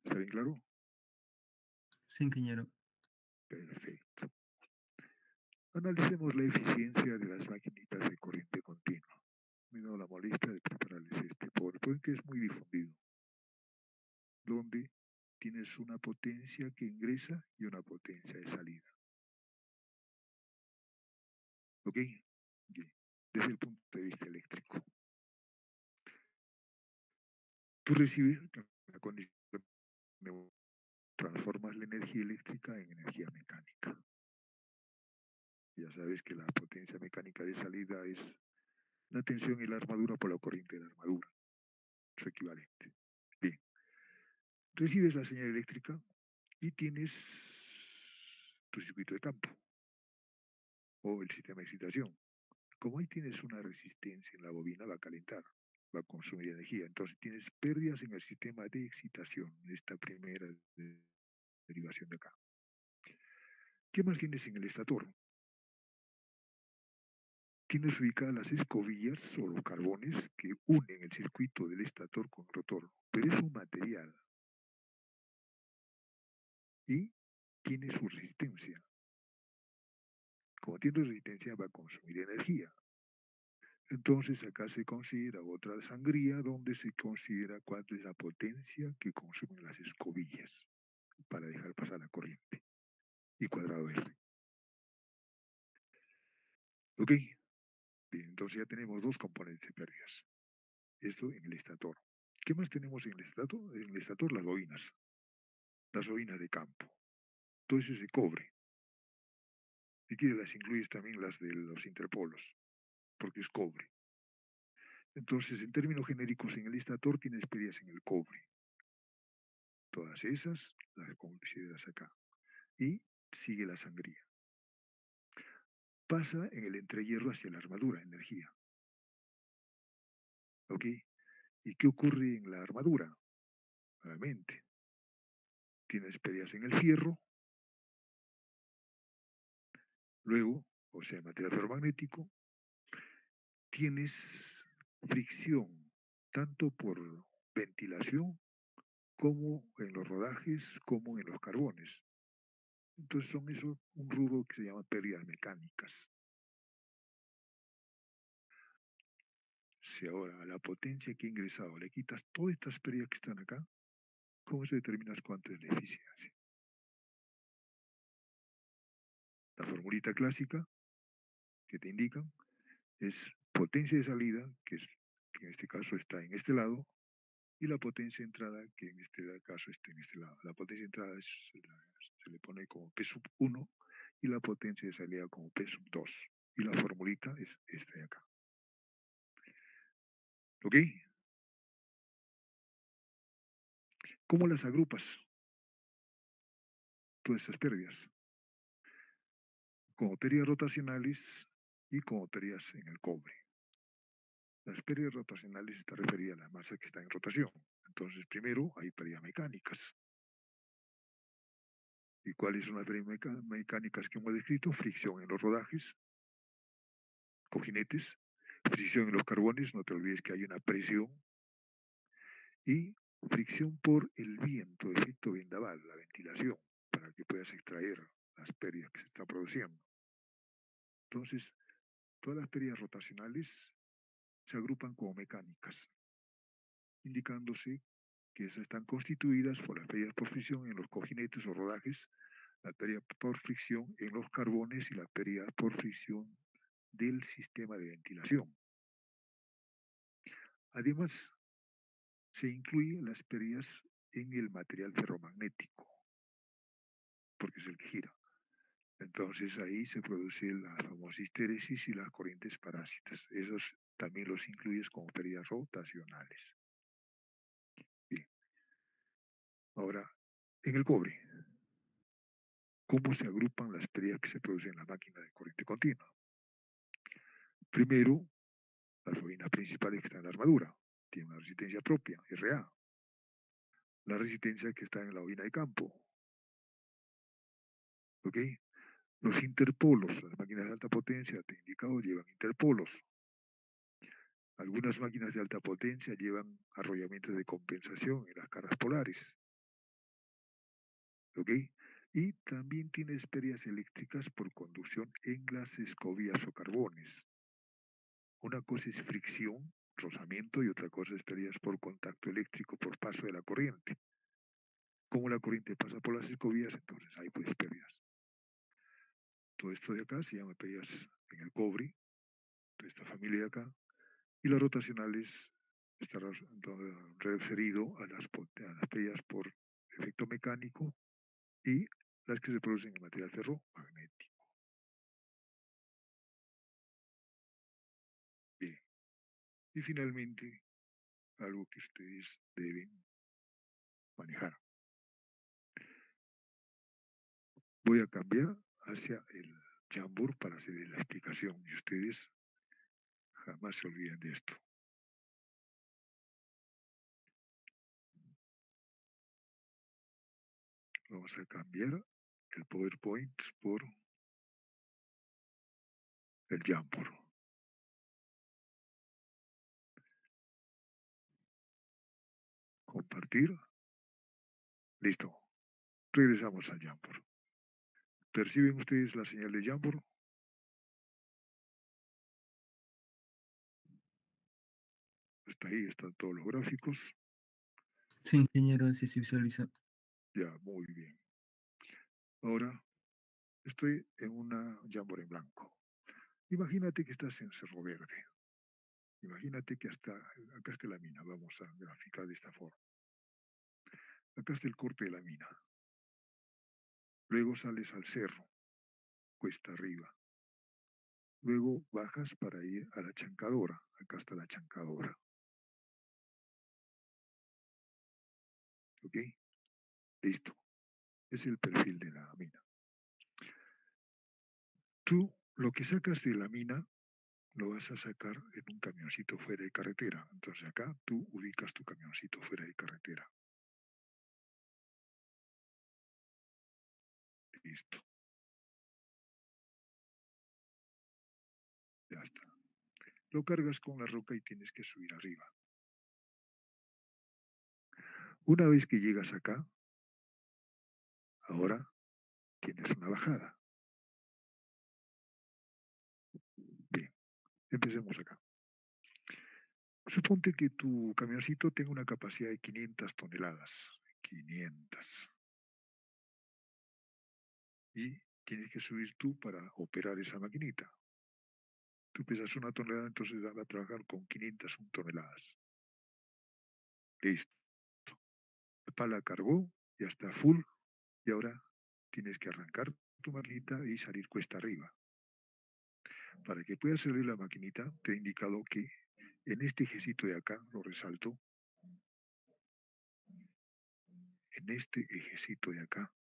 ¿Está bien claro? Sí, ingeniero. Perfecto. Analicemos la eficiencia de las maquinitas de corriente continua. Me he dado la molestia de prepararles este PowerPoint que es muy difundido, donde tienes una potencia que ingresa y una potencia de salida. ¿Ok? Bien. Desde el punto de vista eléctrico. Tú recibes la condición, transformas la energía eléctrica en energía mecánica. Ya sabes que la potencia mecánica de salida es la tensión en la armadura por la corriente de la armadura, su equivalente. Bien, recibes la señal eléctrica y tienes tu circuito de campo o el sistema de excitación. Como ahí tienes una resistencia en la bobina, va a calentar. va a consumir energía. Entonces tienes pérdidas en el sistema de excitación, esta primera derivación de acá. ¿Qué más tienes en el estator? Tienes ubicadas las escobillas o los carbones que unen el circuito del estator con el rotor, pero es un material y tiene su resistencia. Como tiene resistencia va a consumir energía. Entonces acá se considera otra sangría donde se considera cuánto es la potencia que consumen las escobillas para dejar pasar la corriente y cuadrado R. ¿Ok? Bien, entonces ya tenemos dos componentes de pérdidas. Esto en el estator. ¿Qué más tenemos en el estator? En el estator las bobinas de campo. Todo eso es de cobre. Si quieres las incluyes también las de los interpolos, porque es cobre. Entonces, en términos genéricos, en el estator tienes pérdidas en el cobre. Todas esas las consideras acá. Y sigue la sangría. Pasa en el entrehierro hacia la armadura, energía. ¿Ok? ¿Y qué ocurre en la armadura? Nuevamente, tienes pérdidas en el fierro, luego, o sea, material ferromagnético, tienes fricción, tanto por ventilación como en los rodajes, como en los carbones. Entonces son eso un rubro que se llama pérdidas mecánicas. Si ahora a la potencia que ha ingresado le quitas todas estas pérdidas que están acá, ¿cómo se determina cuánto es la eficiencia? La formulita clásica que te indican es potencia de salida, que en este caso está en este lado, y la potencia de entrada, que en este caso está en este lado. La potencia de entrada se le pone como P sub 1 y la potencia de salida como P sub 2. Y la formulita es esta de acá. ¿Ok? ¿Cómo las agrupas? Todas esas pérdidas. Como pérdidas rotacionales y como pérdidas en el cobre. Las pérdidas rotacionales está referida a la masa que está en rotación. Entonces, primero hay pérdidas mecánicas. ¿Y cuáles son las pérdidas mecánicas que hemos descrito? Fricción en los rodajes, cojinetes, fricción en los carbones, no te olvides que hay una presión, y fricción por el viento, efecto vendaval, la ventilación, para que puedas extraer las pérdidas que se están produciendo. Entonces, todas las pérdidas rotacionales se agrupan como mecánicas, indicándose que esas están constituidas por las pérdidas por fricción en los cojinetes o rodajes, la pérdida por fricción en los carbones y la pérdida por fricción del sistema de ventilación. Además, se incluyen las pérdidas en el material ferromagnético, porque es el que gira. Entonces ahí se produce la famosa histéresis y las corrientes parásitas. Esos también los incluyes como pérdidas rotacionales. Bien. Ahora, en el cobre, ¿cómo se agrupan las pérdidas que se producen en la máquina de corriente continua? Primero, las bobinas principales que están en la armadura tienen una resistencia propia, RA. La resistencia que está en la bobina de campo. ¿Ok? Los interpolos, las máquinas de alta potencia, te he indicado, llevan interpolos. Algunas máquinas de alta potencia llevan arrollamientos de compensación en las caras polares. ¿Ok? Y también tienes pérdidas eléctricas por conducción en las escobillas o carbones. Una cosa es fricción, rozamiento, y otra cosa es pérdidas por contacto eléctrico, por paso de la corriente. Como la corriente pasa por las escobillas, entonces hay pues pérdidas. Todo esto de acá se llama pérdidas en el cobre, toda esta familia de acá, y las rotacionales está referido a las pérdidas por efecto mecánico y las que se producen en material ferromagnético. Bien. Y finalmente, algo que ustedes deben manejar. Voy a cambiar hacia el Jamboard para hacer la explicación y ustedes jamás se olviden de esto. Vamos a cambiar el PowerPoint por el Jamboard. Compartir. Listo. Regresamos al Jamboard. ¿Perciben ustedes la señal de Jamboard? Hasta ahí están todos los gráficos. Sí, ingeniero, sí se visualiza. Ya, muy bien. Ahora estoy en una Jamboard en blanco. Imagínate que estás en Cerro Verde. Imagínate que acá está la mina. Vamos a graficar de esta forma. Acá está el corte de la mina. Luego sales al cerro, cuesta arriba. Luego bajas para ir a la chancadora. Acá está la chancadora. ¿Ok? Listo. Es el perfil de la mina. Tú lo que sacas de la mina lo vas a sacar en un camioncito fuera de carretera. Entonces acá tú ubicas tu camioncito fuera de carretera. Listo. Ya está. Lo cargas con la roca y tienes que subir arriba. Una vez que llegas acá, ahora tienes una bajada. Bien, empecemos acá. Suponte que tu camioncito tenga una capacidad de 500 toneladas. 500. Y tienes que subir tú para operar esa maquinita. Tú pesas 1 tonelada, entonces va a trabajar con 501 toneladas. Listo. La pala cargó, ya está full, y ahora tienes que arrancar tu maquinita y salir cuesta arriba. Para que pueda salir la maquinita, te he indicado que en este ejecito de acá, lo resalto, en este ejecito de acá,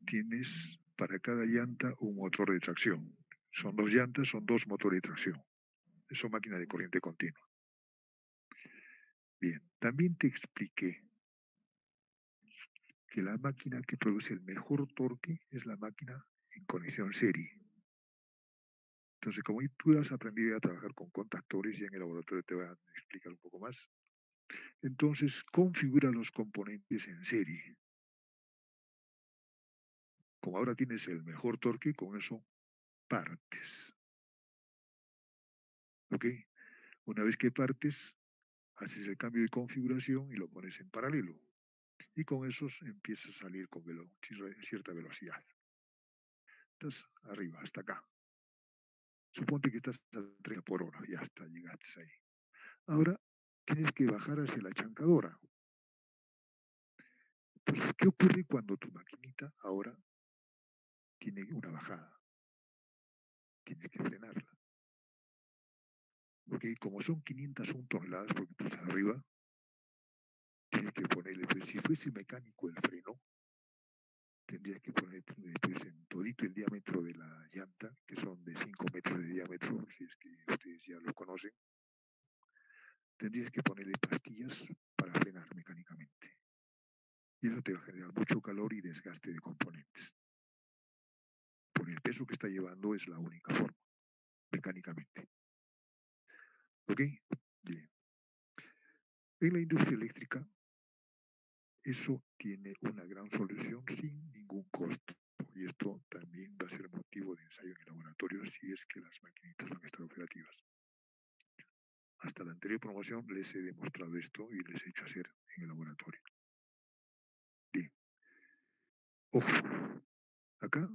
tienes para cada llanta un motor de tracción. Son 2 llantas, son 2 motores de tracción. Son máquinas de corriente continua. Bien, también te expliqué que la máquina que produce el mejor torque es la máquina en conexión serie. Entonces, como tú has aprendido a trabajar con contactores y en el laboratorio te voy a explicar un poco más, entonces configura los componentes en serie. Como ahora tienes el mejor torque, con eso partes. ¿Ok? Una vez que partes, haces el cambio de configuración y lo pones en paralelo. Y con esos empieza a salir con cierta velocidad. Entonces, arriba, hasta acá. Suponte que estás a 30 por hora, ya está, llegaste ahí. Ahora tienes que bajar hacia la chancadora. Entonces, ¿qué ocurre cuando tu maquinita ahora tiene una bajada? Tienes que frenarla. Porque como son 501 toneladas, porque tú estás arriba, tienes que ponerle, pues, si fuese mecánico el freno, tendrías que poner pues, en todito el diámetro de la llanta, que son de 5 metros de diámetro, si es que ustedes ya lo conocen, tendrías que ponerle pastillas para frenar mecánicamente. Y eso te va a generar mucho calor y desgaste de componentes. Por el peso que está llevando es la única forma, mecánicamente. ¿Ok? Bien. En la industria eléctrica, eso tiene una gran solución sin ningún costo. Y esto también va a ser motivo de ensayo en el laboratorio si es que las maquinitas van a estar operativas. Hasta la anterior promoción les he demostrado esto y les he hecho hacer en el laboratorio. Bien. Ojo, acá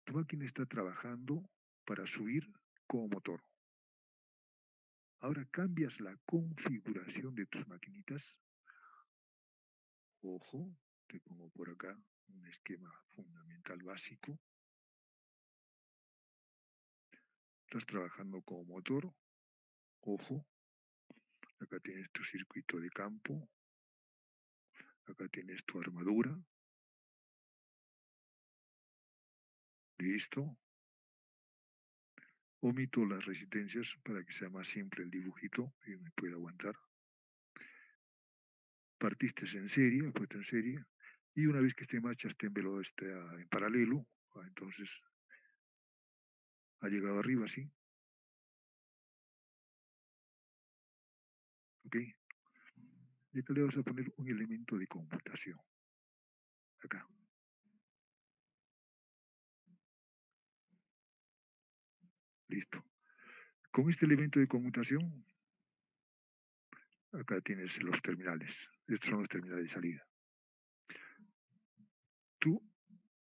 tu máquina está trabajando para subir como motor. Ahora cambias la configuración de tus maquinitas. Ojo, te pongo por acá un esquema fundamental básico. Estás trabajando como motor. Ojo, acá tienes tu circuito de campo. Acá tienes tu armadura. Listo. Omito las resistencias para que sea más simple el dibujito y me pueda aguantar. partiste en serie, puesto en serie, y una vez que esté en marcha, esté en paralelo, entonces ha llegado arriba, ¿sí? ¿Ok? Y acá le vas a poner un elemento de conmutación. Acá. Listo. Con este elemento de conmutación, acá tienes los terminales. Estos son los terminales de salida. Tú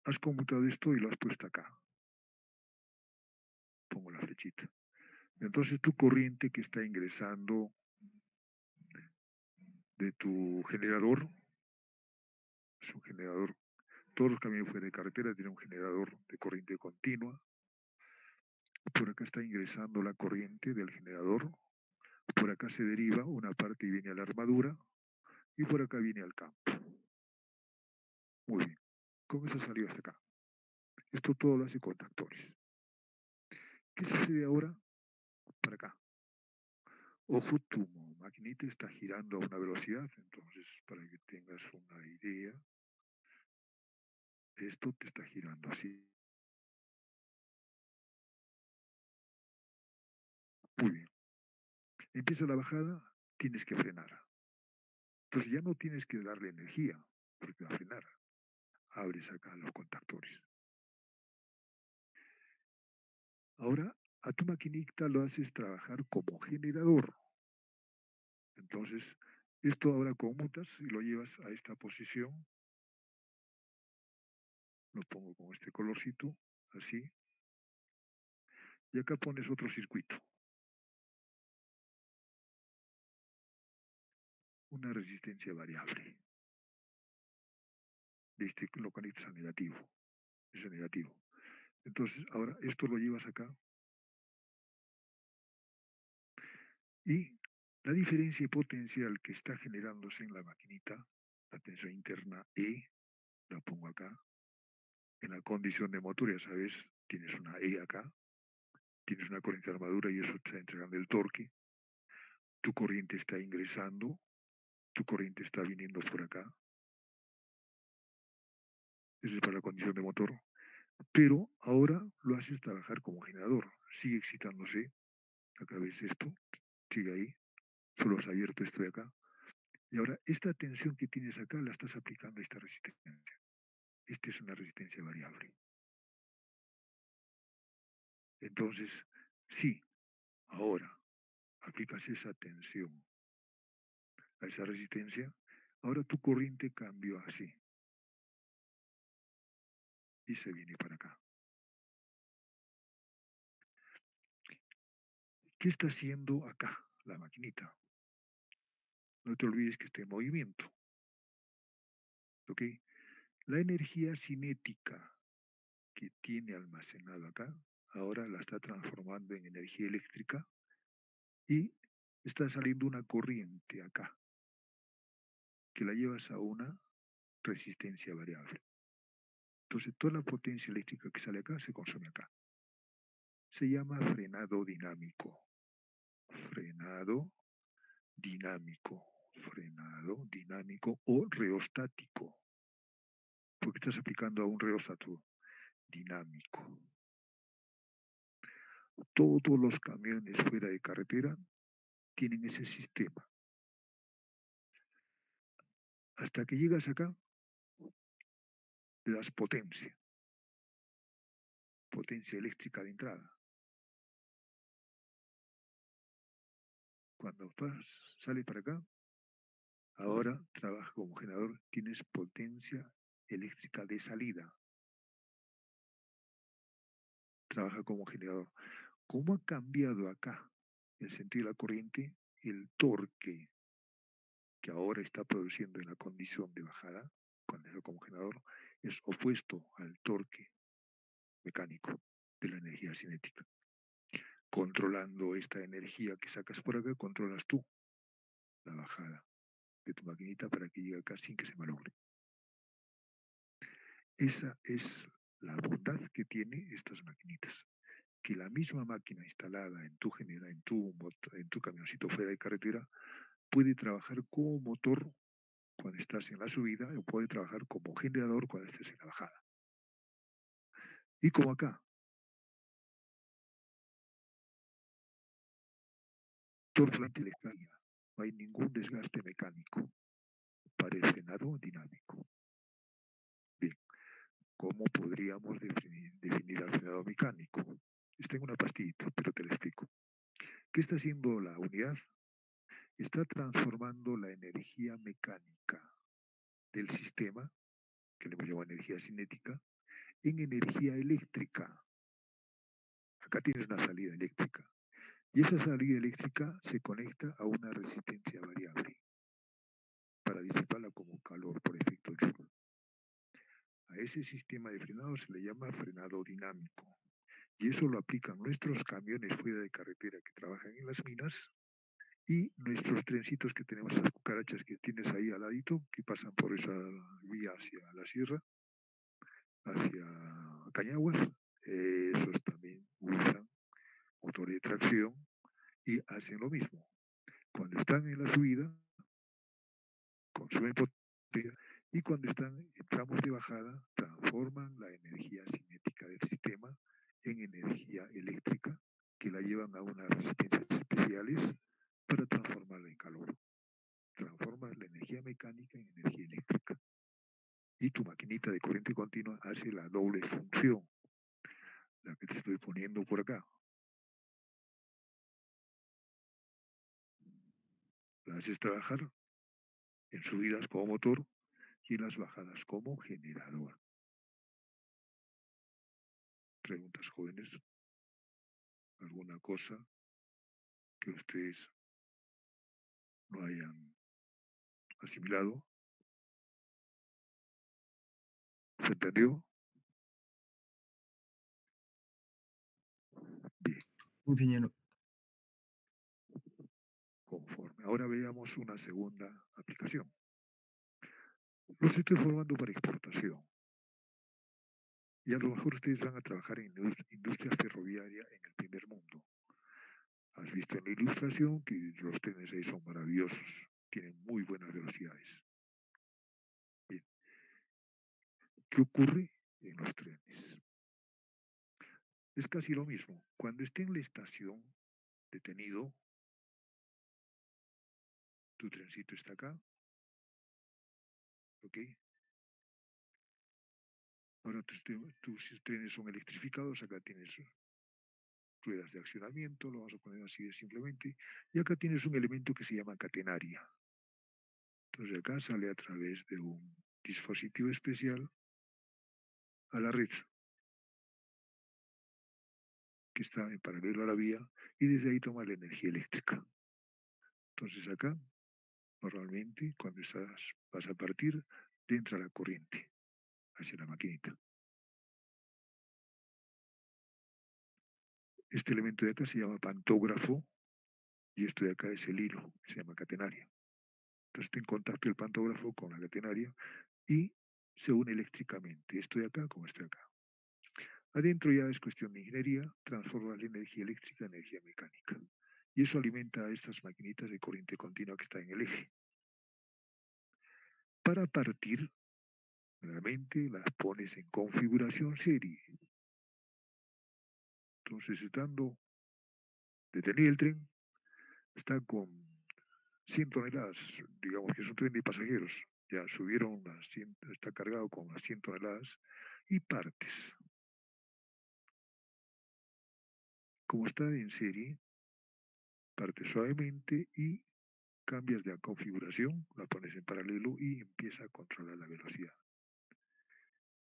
has conmutado esto y lo has puesto acá. Pongo la flechita. Entonces tu corriente que está ingresando de tu generador, es un generador. Todos los caminos fuera de carretera tienen un generador de corriente continua. Por acá está ingresando la corriente del generador. Por acá se deriva una parte y viene a la armadura. Y por acá viene al campo. Muy bien. Con eso salió hasta acá. Esto todo lo hace contactores. ¿Qué sucede ahora para acá? Ojo, tu maquinita está girando a una velocidad. Entonces, para que tengas una idea, esto te está girando así. Muy bien. Empieza la bajada, tienes que frenar. Entonces ya no tienes que darle energía, porque va a frenar. Abres acá los contactores. Ahora a tu maquinita lo haces trabajar como generador. Entonces, esto ahora conmutas y lo llevas a esta posición. Lo pongo con este colorcito, así. Y acá pones otro circuito. Una resistencia variable. ¿Viste? Lo conectas a negativo. Es negativo. Entonces, ahora esto lo llevas acá. Y la diferencia potencial que está generándose en la maquinita, la tensión interna E, la pongo acá. En la condición de motor, ya sabes, tienes una E acá, tienes una corriente de armadura y eso te está entregando el torque. Tu corriente está ingresando, tu corriente está viniendo por acá. Esa es para la condición de motor. Pero ahora lo haces trabajar como generador. Sigue excitándose. Acá ves esto, sigue ahí. Solo has abierto esto de acá. Y ahora esta tensión que tienes acá la estás aplicando a esta resistencia. Esta es una resistencia variable. Entonces, sí, ahora aplicas esa tensión a esa resistencia, ahora tu corriente cambió así y se viene para acá. ¿Qué está haciendo acá la maquinita? No te olvides que está en movimiento. ¿Ok? La energía cinética que tiene almacenada acá, ahora la está transformando en energía eléctrica y está saliendo una corriente acá que la llevas a una resistencia variable. Entonces toda la potencia eléctrica que sale acá se consume acá. Se llama frenado dinámico. Frenado dinámico. Frenado dinámico o reostático. Porque estás aplicando a un reóstato dinámico. Todos los camiones fuera de carretera tienen ese sistema. Hasta que llegas acá, le das potencia. Potencia eléctrica de entrada. Cuando sales para acá, ahora trabaja como generador, tienes potencia eléctrica de salida. Trabaja como generador. ¿Cómo ha cambiado acá el sentido de la corriente? El torque que ahora está produciendo en la condición de bajada, cuando está como generador, es opuesto al torque mecánico de la energía cinética. Controlando esta energía que sacas por acá, controlas tú la bajada de tu maquinita para que llegue acá sin que se malogre. Esa es la bondad que tiene estas maquinitas. Que la misma máquina instalada en tu camioncito fuera de carretera puede trabajar como motor cuando estás en la subida o puede trabajar como generador cuando estés en la bajada. Y como acá, todo solamente le caiga, no hay ningún desgaste mecánico para el frenado dinámico. Bien, ¿cómo podríamos definir al frenado mecánico? Está en una pastillita, pero te lo explico. ¿Qué está haciendo la unidad? Está transformando la energía mecánica del sistema, que le hemos llamado energía cinética, en energía eléctrica. Acá tienes una salida eléctrica. Y esa salida eléctrica se conecta a una resistencia variable para disiparla como calor por efecto Joule. A ese sistema de frenado se le llama frenado dinámico. Y eso lo aplican nuestros camiones fuera de carretera que trabajan en las minas y nuestros trencitos que tenemos, esas cucarachas que tienes ahí al ladito, que pasan por esa vía hacia la sierra, hacia Cañaguas. Esos también usan motor de tracción y hacen lo mismo. Cuando están en la subida, consumen potencia y cuando están en tramos de bajada, transforman la energía cinética del sistema en energía eléctrica que la llevan a unas resistencias especiales para transformarla en calor. Transformas la energía mecánica en energía eléctrica. Y tu maquinita de corriente continua hace la doble función, la que te estoy poniendo por acá. La haces trabajar en subidas como motor y en las bajadas como generador. Preguntas, jóvenes. ¿Alguna cosa que ustedes no hayan asimilado? ¿Se entendió? Bien, Ingeniero. conforme. Ahora veamos una segunda aplicación. Los estoy formando para exportación. Y a lo mejor ustedes van a trabajar en industria ferroviaria en el primer mundo. Has visto en la ilustración que los trenes ahí son maravillosos, tienen muy buenas velocidades. Bien, ¿qué ocurre en los trenes? Es casi lo mismo. Cuando esté en la estación detenido, tu trencito está acá, ¿ok? Ahora tus trenes son electrificados, acá tienes ruedas de accionamiento, lo vamos a poner así de simplemente, y acá tienes un elemento que se llama catenaria. Entonces acá sale a través de un dispositivo especial a la red que está en paralelo a la vía y desde ahí toma la energía eléctrica. Entonces acá, normalmente, cuando vas a partir, te entra la corriente hacia la maquinita. Este elemento de acá se llama pantógrafo y esto de acá es el hilo, se llama catenaria. Entonces está en contacto el pantógrafo con la catenaria y se une eléctricamente, esto de acá con esto de acá. Adentro ya es cuestión de ingeniería, transforma la energía eléctrica en energía mecánica. Y eso alimenta a estas maquinitas de corriente continua que está en el eje. Para partir, nuevamente las pones en configuración serie. Entonces, estando detenido el tren, está con 100 toneladas, digamos que es un tren de pasajeros. Ya subieron las 100, está cargado con las 100 toneladas y partes. Como está en serie, parte suavemente y cambias de configuración, la pones en paralelo y empieza a controlar la velocidad.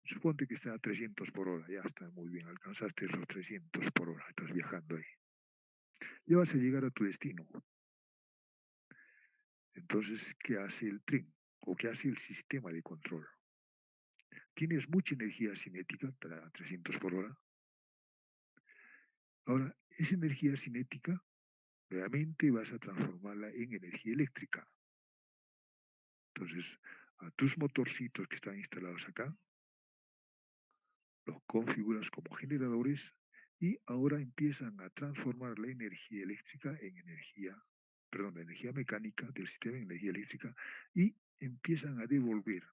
Suponte que está a 300 por hora, ya está muy bien, alcanzaste los 300 por hora, estás viajando ahí. Ya vas a llegar a tu destino. Entonces, ¿qué hace el tren? ¿O qué hace el sistema de control? Tienes mucha energía cinética, a 300 por hora. Ahora, esa energía cinética, realmente vas a transformarla en energía eléctrica. Entonces, a tus motorcitos que están instalados acá, los configuras como generadores y ahora empiezan a transformar la energía eléctrica en energía, perdón, la energía mecánica del sistema en energía eléctrica y empiezan a devolver,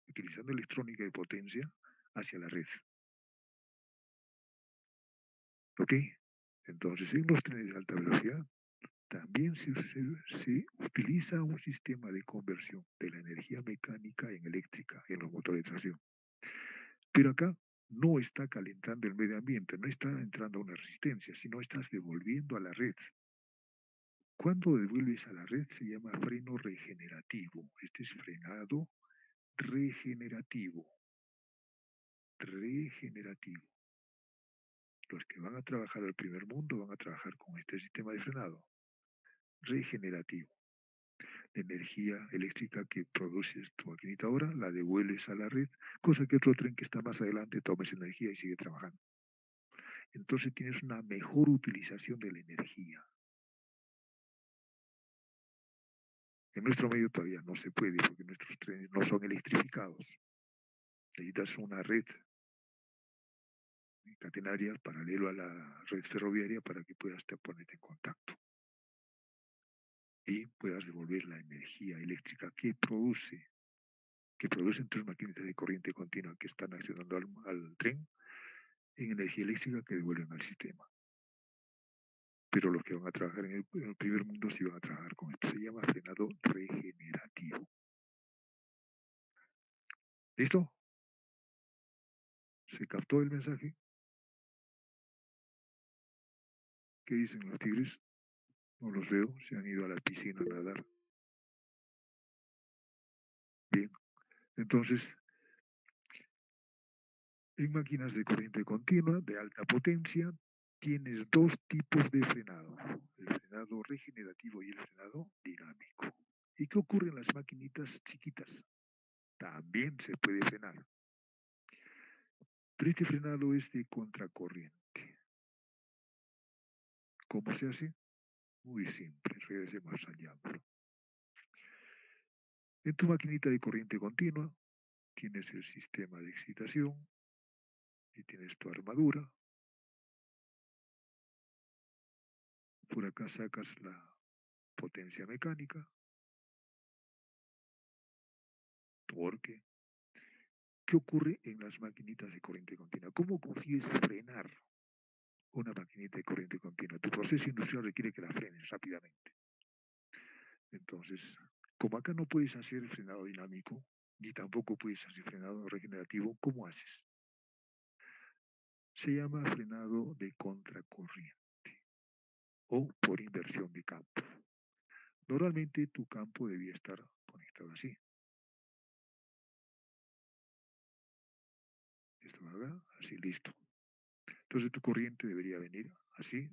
utilizando electrónica de potencia, hacia la red. ¿Ok? Entonces, en los trenes de alta velocidad también se utiliza un sistema de conversión de la energía mecánica en eléctrica en los motores de tracción. Pero acá no está calentando el medio ambiente, no está entrando a una resistencia, sino estás devolviendo a la red. Cuando devuelves a la red se llama freno regenerativo. Este es frenado regenerativo. Regenerativo. Los que van a trabajar al primer mundo van a trabajar con este sistema de frenado. Regenerativo. La energía eléctrica que produces tu maquinita ahora la devuelves a la red, cosa que otro tren que está más adelante tome esa energía y sigue trabajando. Entonces tienes una mejor utilización de la energía. En nuestro medio todavía no se puede porque nuestros trenes no son electrificados. Necesitas una red catenaria paralelo a la red ferroviaria para que puedas ponerte en contacto y puedas devolver la energía eléctrica que producen tus maquinitas de corriente continua que están accionando al tren en energía eléctrica que devuelven al sistema. Pero los que van a trabajar en el primer mundo sí van a trabajar con esto. Se llama frenado regenerativo. ¿Listo? ¿Se captó el mensaje? ¿Qué dicen los tigres? No los veo, se han ido a la piscina a nadar. Bien, entonces, en máquinas de corriente continua de alta potencia, tienes dos tipos de frenado, el frenado regenerativo y el frenado dinámico. ¿Y qué ocurre en las maquinitas chiquitas? También se puede frenar. Pero este frenado es de contracorriente. ¿Cómo se hace? Muy simple, regresemos al llamado. En tu maquinita de corriente continua tienes el sistema de excitación y tienes tu armadura. Por acá sacas la potencia mecánica, torque. ¿Qué ocurre en las maquinitas de corriente continua? ¿Cómo consigues frenar una maquinita de corriente continua? Tu proceso industrial requiere que la frenes rápidamente. Entonces, como acá no puedes hacer frenado dinámico, ni tampoco puedes hacer frenado regenerativo, ¿cómo haces? Se llama frenado de contracorriente o por inversión de campo. Normalmente tu campo debía estar conectado así. Esto va acá, así, listo. Entonces tu corriente debería venir así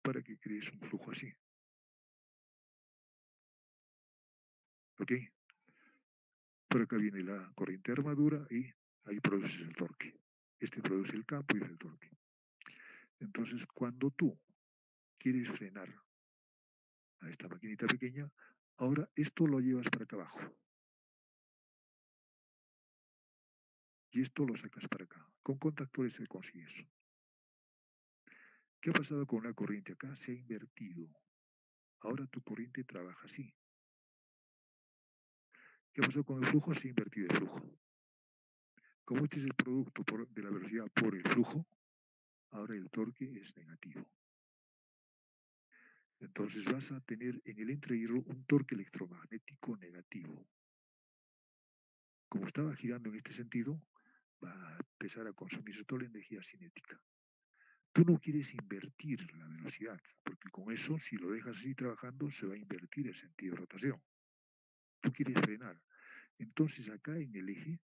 para que crees un flujo así. ¿Ok? Por acá viene la corriente de armadura y ahí produces el torque. Este produce el campo y el torque. Entonces, cuando tú quieres frenar a esta maquinita pequeña, ahora esto lo llevas para acá abajo. Y esto lo sacas para acá. Con contactores se consigue eso. ¿Qué ha pasado con la corriente acá? Se ha invertido. Ahora tu corriente trabaja así. ¿Qué pasó con el flujo? Se ha invertido el flujo. Como este es el producto de la velocidad por el flujo, ahora el torque es negativo. Entonces vas a tener en el entrehierro un torque electromagnético negativo. Como estaba girando en este sentido, va a empezar a consumirse toda la energía cinética. Tú no quieres invertir la velocidad, porque con eso, si lo dejas así trabajando, se va a invertir el sentido de rotación. Tú quieres frenar. Entonces acá en el eje,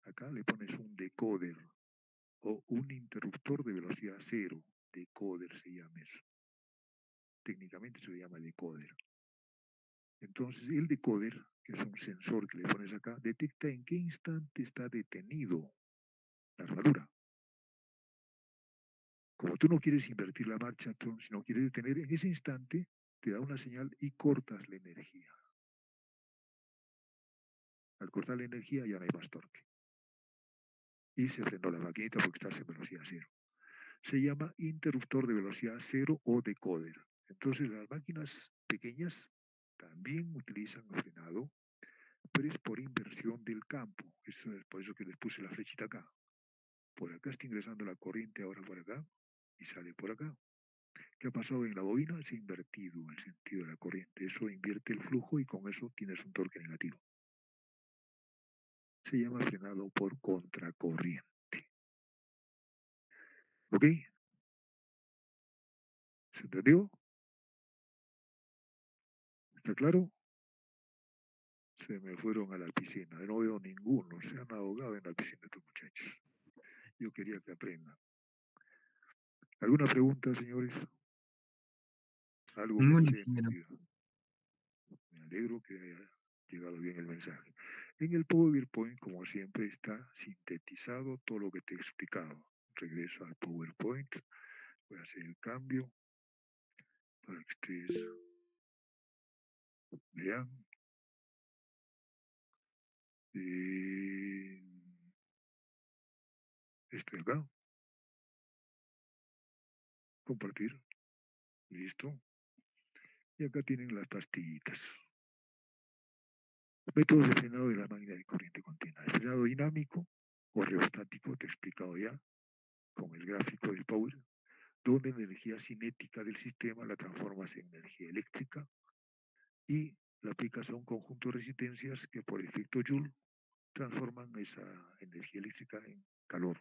acá le pones un decoder o un interruptor de velocidad cero. Decoder se llama eso. Técnicamente se le llama decoder. Entonces el decoder, que es un sensor que le pones acá, detecta en qué instante está detenido la armadura. Como tú no quieres invertir la marcha, si no quieres detener, en ese instante te da una señal y cortas la energía. Al cortar la energía ya no hay más torque. Y se frenó la maquinita porque estás en velocidad cero. Se llama interruptor de velocidad cero o decoder. Entonces las máquinas pequeñas también utilizan frenado, pero es por inversión del campo. Eso es por eso que les puse la flechita acá. Por acá está ingresando la corriente ahora por acá y sale por acá. ¿Qué ha pasado en la bobina? Se ha invertido el sentido de la corriente. Eso invierte el flujo y con eso tienes un torque negativo. Se llama frenado por contracorriente. ¿Ok? ¿Se entendió? ¿Está claro? Se me fueron a la piscina. No veo ninguno. Se han ahogado en la piscina estos muchachos. Yo quería que aprendan. ¿Alguna pregunta, señores? Algo que no Ningún se haya ingeniero. entendido. Me alegro que haya llegado bien el mensaje. En el PowerPoint, como siempre, está sintetizado todo lo que te he explicado. Regreso al PowerPoint. Voy a hacer el cambio para que ustedes vean. Estoy acá. Compartir. Listo. Y acá tienen las pastillitas. Métodos de frenado de la máquina de corriente continua. El frenado dinámico o reostático, te he explicado ya, con el gráfico del Power, donde la energía cinética del sistema la transformas en energía eléctrica y la aplicas a un conjunto de resistencias que por efecto Joule transforman esa energía eléctrica en calor.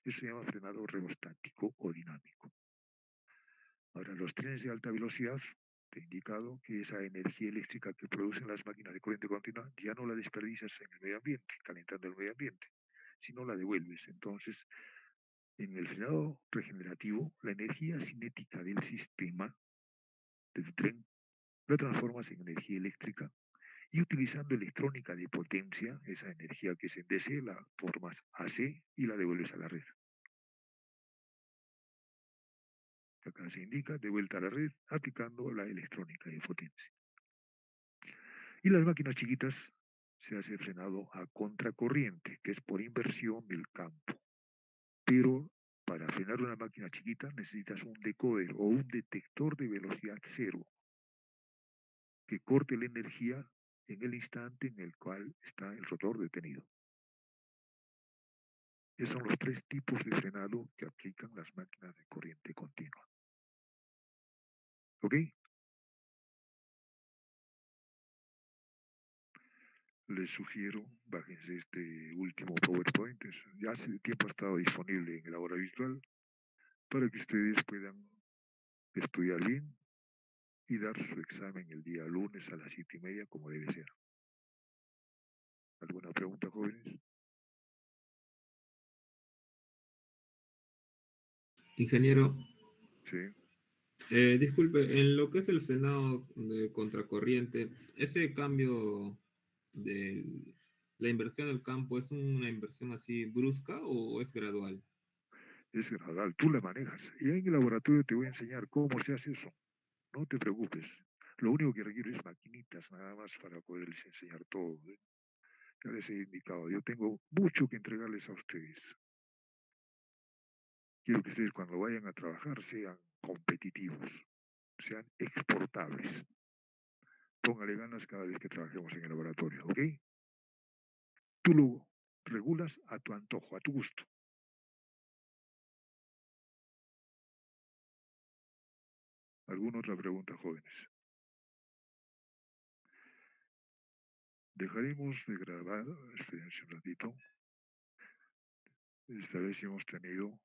Eso se llama frenado reostático o dinámico. Ahora, los trenes de alta velocidad, te he indicado que esa energía eléctrica que producen las máquinas de corriente continua ya no la desperdicias en el medio ambiente, calentando el medio ambiente, sino la devuelves. Entonces, en el frenado regenerativo, la energía cinética del sistema del tren la transformas en energía eléctrica y utilizando electrónica de potencia, esa energía que es en DC, la formas AC y la devuelves a la red. Acá se indica de vuelta a la red aplicando la electrónica de potencia. Y las máquinas chiquitas se hace frenado a contracorriente, que es por inversión del campo. Pero para frenar una máquina chiquita necesitas un decoder o un detector de velocidad cero que corte la energía en el instante en el cual está el rotor detenido. Esos son los tres tipos de frenado que aplican las máquinas de corriente continua. ¿Ok? Les sugiero, bájense este último PowerPoint, ya hace tiempo ha estado disponible en el aula virtual, para que ustedes puedan estudiar bien y dar su examen el día lunes a las 7:30 como debe ser. ¿Alguna pregunta, jóvenes? Ingeniero, Sí, disculpe, en lo que es el frenado de contracorriente, ese cambio de la inversión del campo, ¿es una inversión así brusca o es gradual? es gradual, tú la manejas. Y en el laboratorio te voy a enseñar cómo se hace eso. No te preocupes. Lo único que requiero es maquinitas, nada más para poderles enseñar todo. Ya les he indicado, yo tengo mucho que entregarles a ustedes. Quiero que ustedes cuando vayan a trabajar sean competitivos, sean exportables. Póngale ganas cada vez que trabajemos en el laboratorio, ¿ok? Tú lo regulas a tu antojo, a tu gusto. ¿Alguna otra pregunta, jóvenes? Dejaremos de grabar, espérense un ratito. Esta vez hemos tenido